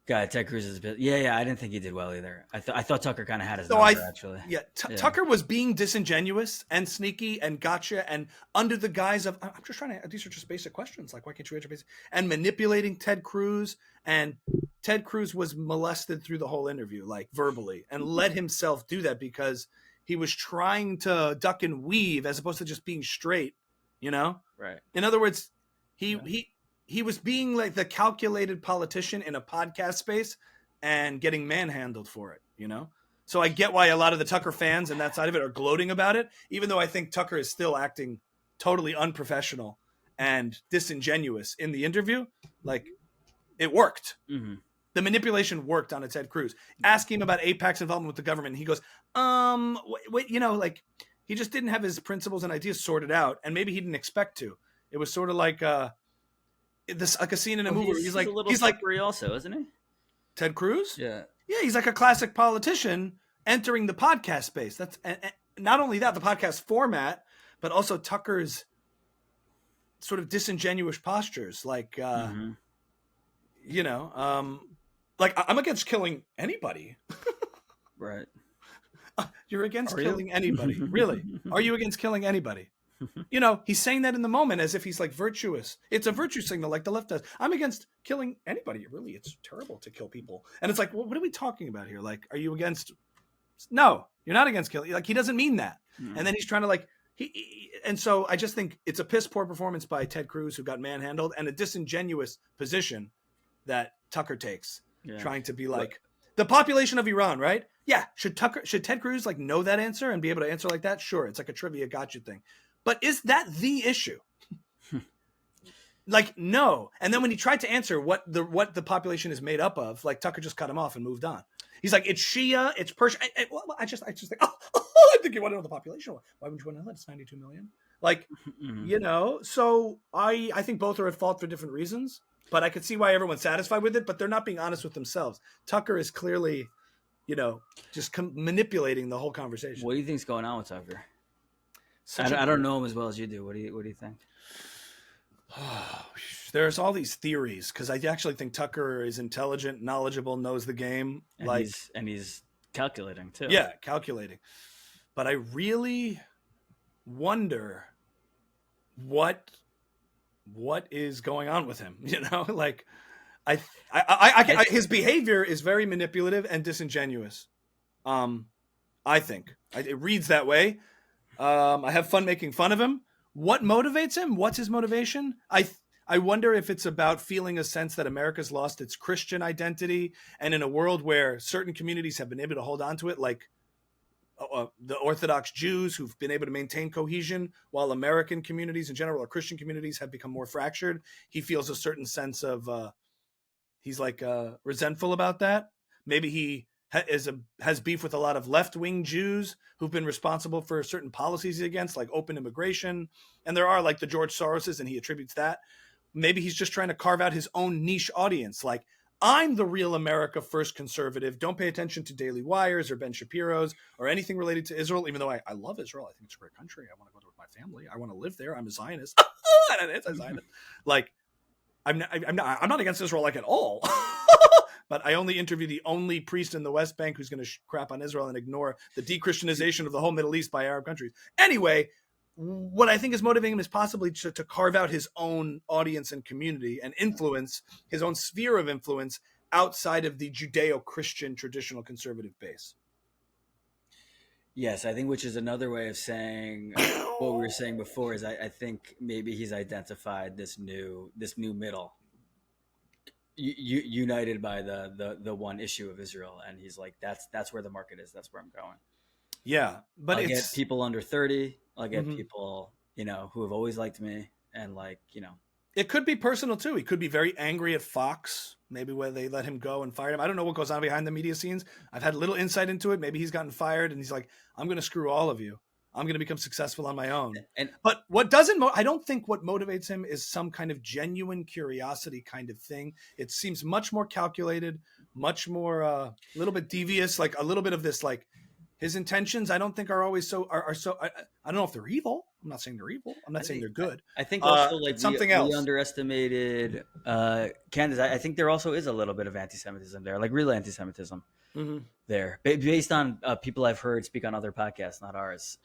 God, Ted Cruz is a bit. Yeah. I didn't think he did well either. I thought Tucker kind of had his number, actually. Yeah, Tucker was being disingenuous and sneaky and gotcha, and under the guise of, I'm just trying to. These are just basic questions. Like, why can't you answer basic? And manipulating Ted Cruz, and Ted Cruz was molested through the whole interview, like verbally, and let himself do that because he was trying to duck and weave as opposed to just being straight. Right. In other words, he was being like the calculated politician in a podcast space and getting manhandled for it, So I get why a lot of the Tucker fans and that side of it are gloating about it, even though I think Tucker is still acting totally unprofessional and disingenuous in the interview. Like, it worked. Mm-hmm. The manipulation worked on a Ted Cruz. Ask him about AIPAC's involvement with the government. And he goes, wait, like, he just didn't have his principles and ideas sorted out. And maybe he didn't expect to. It was sort of like, like a scene in a movie where he's like also, isn't he? Ted Cruz? Yeah, he's like a classic politician entering the podcast space. That's and not only that, the podcast format, but also Tucker's sort of disingenuous postures, like like, I'm against killing anybody. Right. You're against killing anybody. Really? Are you against killing anybody? You know, he's saying that in the moment as if he's like virtuous. It's a virtue signal like the left does. I'm against killing anybody. Really, it's terrible to kill people. And it's like, well, what are we talking about here? Like, are you against? No, you're not against killing. Like, he doesn't mean that. And then he's trying to like, and so I just think it's a piss poor performance by Ted Cruz, who got manhandled, and a disingenuous position that Tucker takes, trying to be like the population of Iran, right? Yeah. Should Ted Cruz like know that answer and be able to answer like that? Sure. It's like a trivia gotcha thing. But is that the issue? Like, no. And then when he tried to answer what the population is made up of, like, Tucker just cut him off and moved on. He's like, it's Shia, it's Persian. I just think, I think you want to know the population. Why would you want to know that? It's 92 million. Like, you know, so I think both are at fault for different reasons, but I could see why everyone's satisfied with it, but they're not being honest with themselves. Tucker is clearly, you know, just manipulating the whole conversation. What do you think's going on with Tucker? I don't know him as well as you do. What do you think? There's all these theories, because I actually think Tucker is intelligent, knowledgeable, knows the game, and he's calculating too. Yeah, calculating. But I really wonder what is going on with him. You know, like his behavior is very manipulative and disingenuous. I think it reads that way. I have fun making fun of him. What motivates him? What's his motivation? I wonder if it's about feeling a sense that America's lost its Christian identity, and in a world where certain communities have been able to hold on to it, like the Orthodox Jews who've been able to maintain cohesion, while American communities in general, or Christian communities, have become more fractured. He feels a certain sense of he's like resentful about that. Maybe he has beef with a lot of left-wing Jews who've been responsible for certain policies against, like open immigration. And there are like the George Soroses, and he attributes that. Maybe he's just trying to carve out his own niche audience. Like, I'm the real America First conservative. Don't pay attention to Daily Wires or Ben Shapiro's or anything related to Israel, even though I love Israel. I think it's a great country. I want to go there with my family. I want to live there. I'm a Zionist. I'm an anti-Zionist. Like, I'm not against Israel like at all. But I only interview the only priest in the West Bank who's going to crap on Israel and ignore the de-Christianization of the whole Middle East by Arab countries. Anyway, what I think is motivating him is possibly to carve out his own audience and community and influence his own sphere of influence outside of the Judeo-Christian traditional conservative base. Yes, I think, which is another way of saying what we were saying before, is I think maybe he's identified this new middle, united by the one issue of Israel, and he's like, that's where the market is. That's where I'm going. Yeah, but I'll get people under 30. I'll get people, you know, who have always liked me, and like, you know, it could be personal too. He could be very angry at Fox, maybe where they let him go and fired him. I don't know what goes on behind the media scenes. I've had little insight into it. Maybe he's gotten fired and he's like, I'm going to screw all of you. I'm going to become successful on my own. But what doesn't, I don't think what motivates him is some kind of genuine curiosity kind of thing. It seems much more calculated, much more, a little bit devious, like a little bit of this, like his intentions, I don't think are always so, I don't know if they're evil. I'm not saying they're evil. I'm not saying they're good. I think also like something else. We underestimated Candace. I think there also is a little bit of anti-Semitism there, like real anti-Semitism there, based on people I've heard speak on other podcasts, not ours.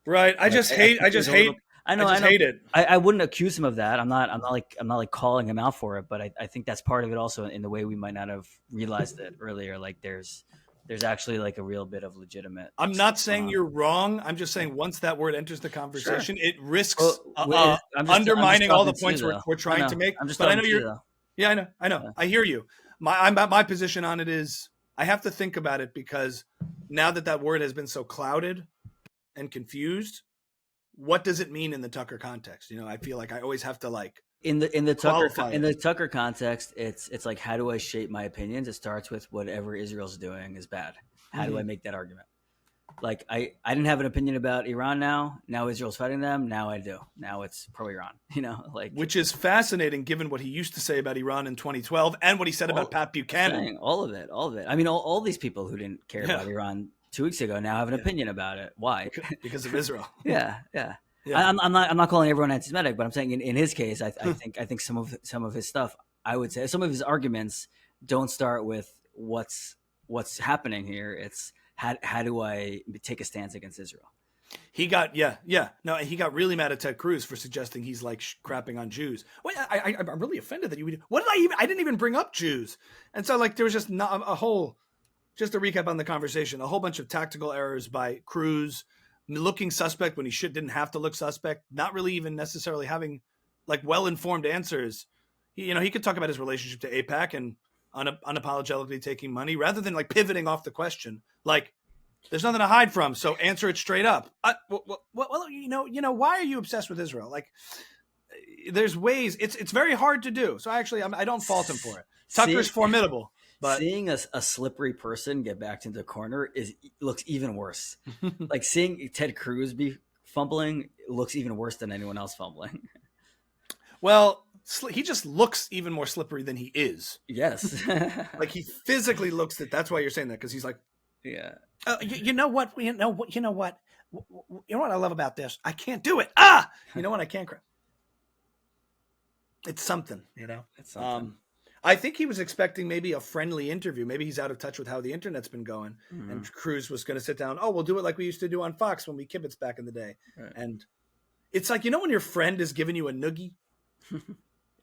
Right. I just hate it. I wouldn't accuse him of that. I'm not like calling him out for it, but I think that's part of it also, in the way we might not have realized it earlier. Like there's actually like a real bit of legitimate. I'm not saying you're wrong. I'm just saying once that word enters the conversation, it risks undermining all the points we're trying to make. But I know you're. Yeah, I know. Yeah. I hear you. My position on it is I have to think about it, because now that word has been so clouded and confused, what does it mean in the Tucker context? You know, I feel like I always have to like. In the Tucker context, it's like, how do I shape my opinions? It starts with whatever Israel's doing is bad. How do I make that argument? Like I didn't have an opinion about Iran. Now Israel's fighting them. Now I do. Now it's pro Iran. You know, like, which is fascinating given what he used to say about Iran in 2012 and what he said about Pat Buchanan. All of it. I mean, all these people who didn't care about Iran 2 weeks ago now have an opinion about it. Why? Because of Israel. Yeah. Yeah. I'm not calling everyone anti-Semitic, but I'm saying in his case, I think some of his stuff, I would say some of his arguments don't start with what's happening here. It's how do I take a stance against Israel? He got he got really mad at Ted Cruz for suggesting he's like crapping on Jews. Well, I'm really offended that you would. What did I didn't even bring up Jews, and so like there was just not a whole. Just to recap on the conversation, a whole bunch of tactical errors by Cruz, looking suspect when he didn't have to look suspect, not really even necessarily having like well-informed answers. He could talk about his relationship to AIPAC and unapologetically taking money rather than like pivoting off the question. Like, there's nothing to hide from, so answer it straight up. Well, why are you obsessed with Israel? Like, there's ways. It's very hard to do. So actually, I don't fault him for it. Tucker's formidable. But seeing a slippery person get backed into the corner looks even worse. Like seeing Ted Cruz be fumbling looks even worse than anyone else fumbling. Well, he just looks even more slippery than he is. Yes. Like he physically looks it. That's why you're saying that, because he's like, yeah. You know what? You know what? You know what I love about this? I can't do it. You know what? I can't. It's something, It's something. I think he was expecting maybe a friendly interview. Maybe he's out of touch with how the internet's been going. Mm-hmm. And Cruz was going to sit down. Oh, we'll do it like we used to do on Fox when we kibitzed back in the day. Right. And it's like, when your friend is giving you a noogie?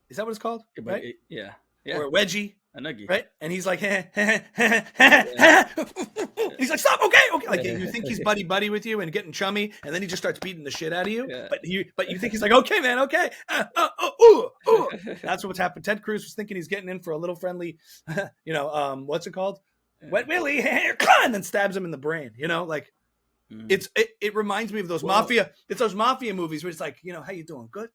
Is that what it's called? Right? Yeah. Or a wedgie. A noogie. Right? And he's like, He's like, stop. Okay. Like you think he's buddy with you and getting chummy, and then he just starts beating the shit out of you. Yeah. But you think he's like, okay, man. Okay. That's what's happened. Ted Cruz was thinking he's getting in for a little friendly, what's it called? Wet Willie. And then stabs him in the brain, It reminds me of those mafia. It's those mafia movies where it's like, how you doing? Good.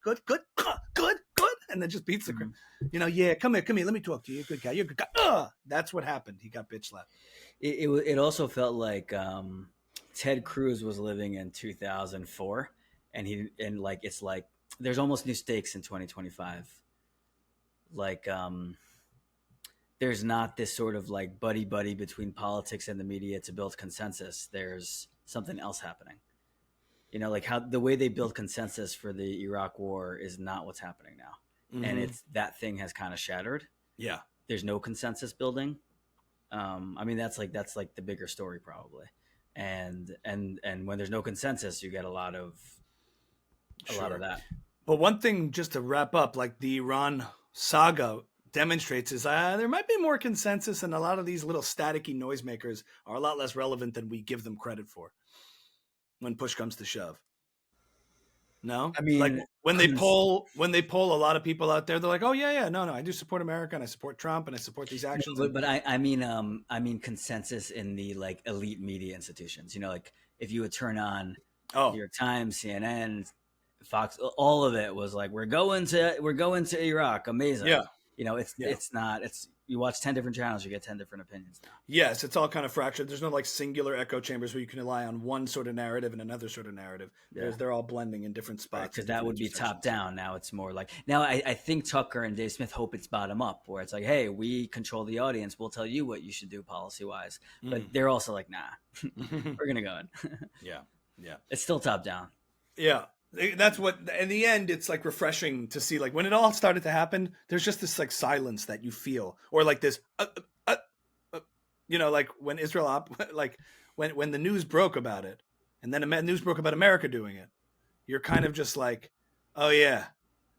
And then just beats the crap. Yeah, come here. Let me talk to you. You're a good guy. You're a good guy. That's what happened. He got bitch slapped. It also felt like Ted Cruz was living in 2004, and it's like there's almost new stakes in 2025. Like there's not this sort of like buddy between politics and the media to build consensus. There's something else happening. Like how the way they build consensus for the Iraq war is not what's happening now. Mm-hmm. And that thing has kind of shattered. Yeah. There's no consensus building. That's like the bigger story probably. And when there's no consensus, you get a lot of that. But one thing just to wrap up, like the Iran saga demonstrates is there might be more consensus, and a lot of these little staticky noisemakers are a lot less relevant than we give them credit for when push comes to shove. No, like when they poll a lot of people out there, they're like, oh yeah, no, I do support America and I support Trump and I support these actions. But I mean consensus in the like elite media institutions. Like if you would turn on New York Times, CNN, Fox, all of it was like we're going to Iraq, amazing. Yeah. It's not. You watch 10 different channels, you get 10 different opinions now. Yes, it's all kind of fractured. There's no like singular echo chambers where you can rely on one sort of narrative and another sort of narrative. Yeah. They're all blending in different spots. Because that would be top down. Now it's more like I think Tucker and Dave Smith hope it's bottom up, where it's like, hey, we control the audience. We'll tell you what you should do policy wise. But they're also like, nah, we're gonna go in. Yeah. It's still top down. Yeah. That's what, in the end, it's like refreshing to see, like when it all started to happen, there's just this like silence that you feel, or like this, like when Israel, like when the news broke about it, and then the news broke about America doing it, you're kind of just like, oh yeah,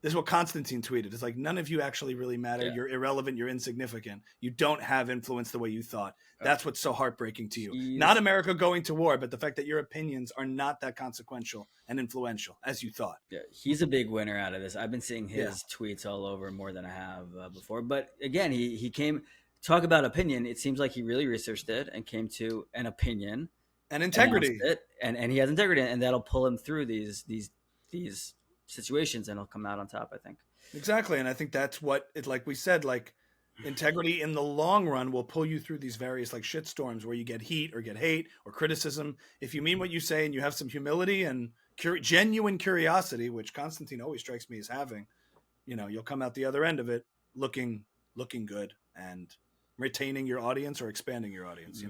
this is what Constantine tweeted. It's like, none of you actually really matter. Yeah. You're irrelevant. You're insignificant. You don't have influence the way you thought. That's what's so heartbreaking to you. Jeez. Not America going to war, but the fact that your opinions are not that consequential and influential as you thought. Yeah, he's a big winner out of this. I've been seeing his tweets all over more than I have before. But again, he came talk about opinion. It seems like he really researched it and came to an opinion and integrity. And he has integrity, and that'll pull him through these situations, and he'll come out on top, I think. Exactly. And I think that's what it, like we said, like integrity in the long run will pull you through these various like shit storms where you get heat or get hate or criticism. If you mean what you say and you have some humility and genuine curiosity, which Constantine always strikes me as having, you'll come out the other end of it looking good and retaining your audience or expanding your audience,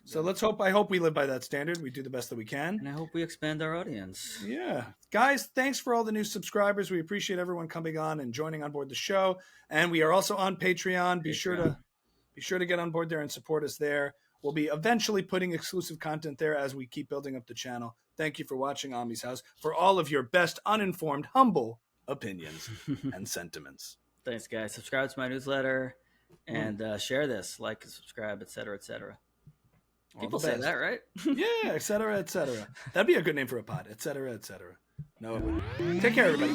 So I hope we live by that standard. We do the best that we can. And I hope we expand our audience. Yeah. Guys, thanks for all the new subscribers. We appreciate everyone coming on and joining on board the show. And we are also on Patreon. Be sure to get on board there and support us there. We'll be eventually putting exclusive content there as we keep building up the channel. Thank you for watching Ami's House, for all of your best uninformed, humble opinions and sentiments. Thanks, guys. Subscribe to my newsletter and share this, like and subscribe, etc., etc. People say that, right? Yeah, etc., etc. That'd be a good name for a pod, etc., etc. No, it wouldn't. Take care, everybody.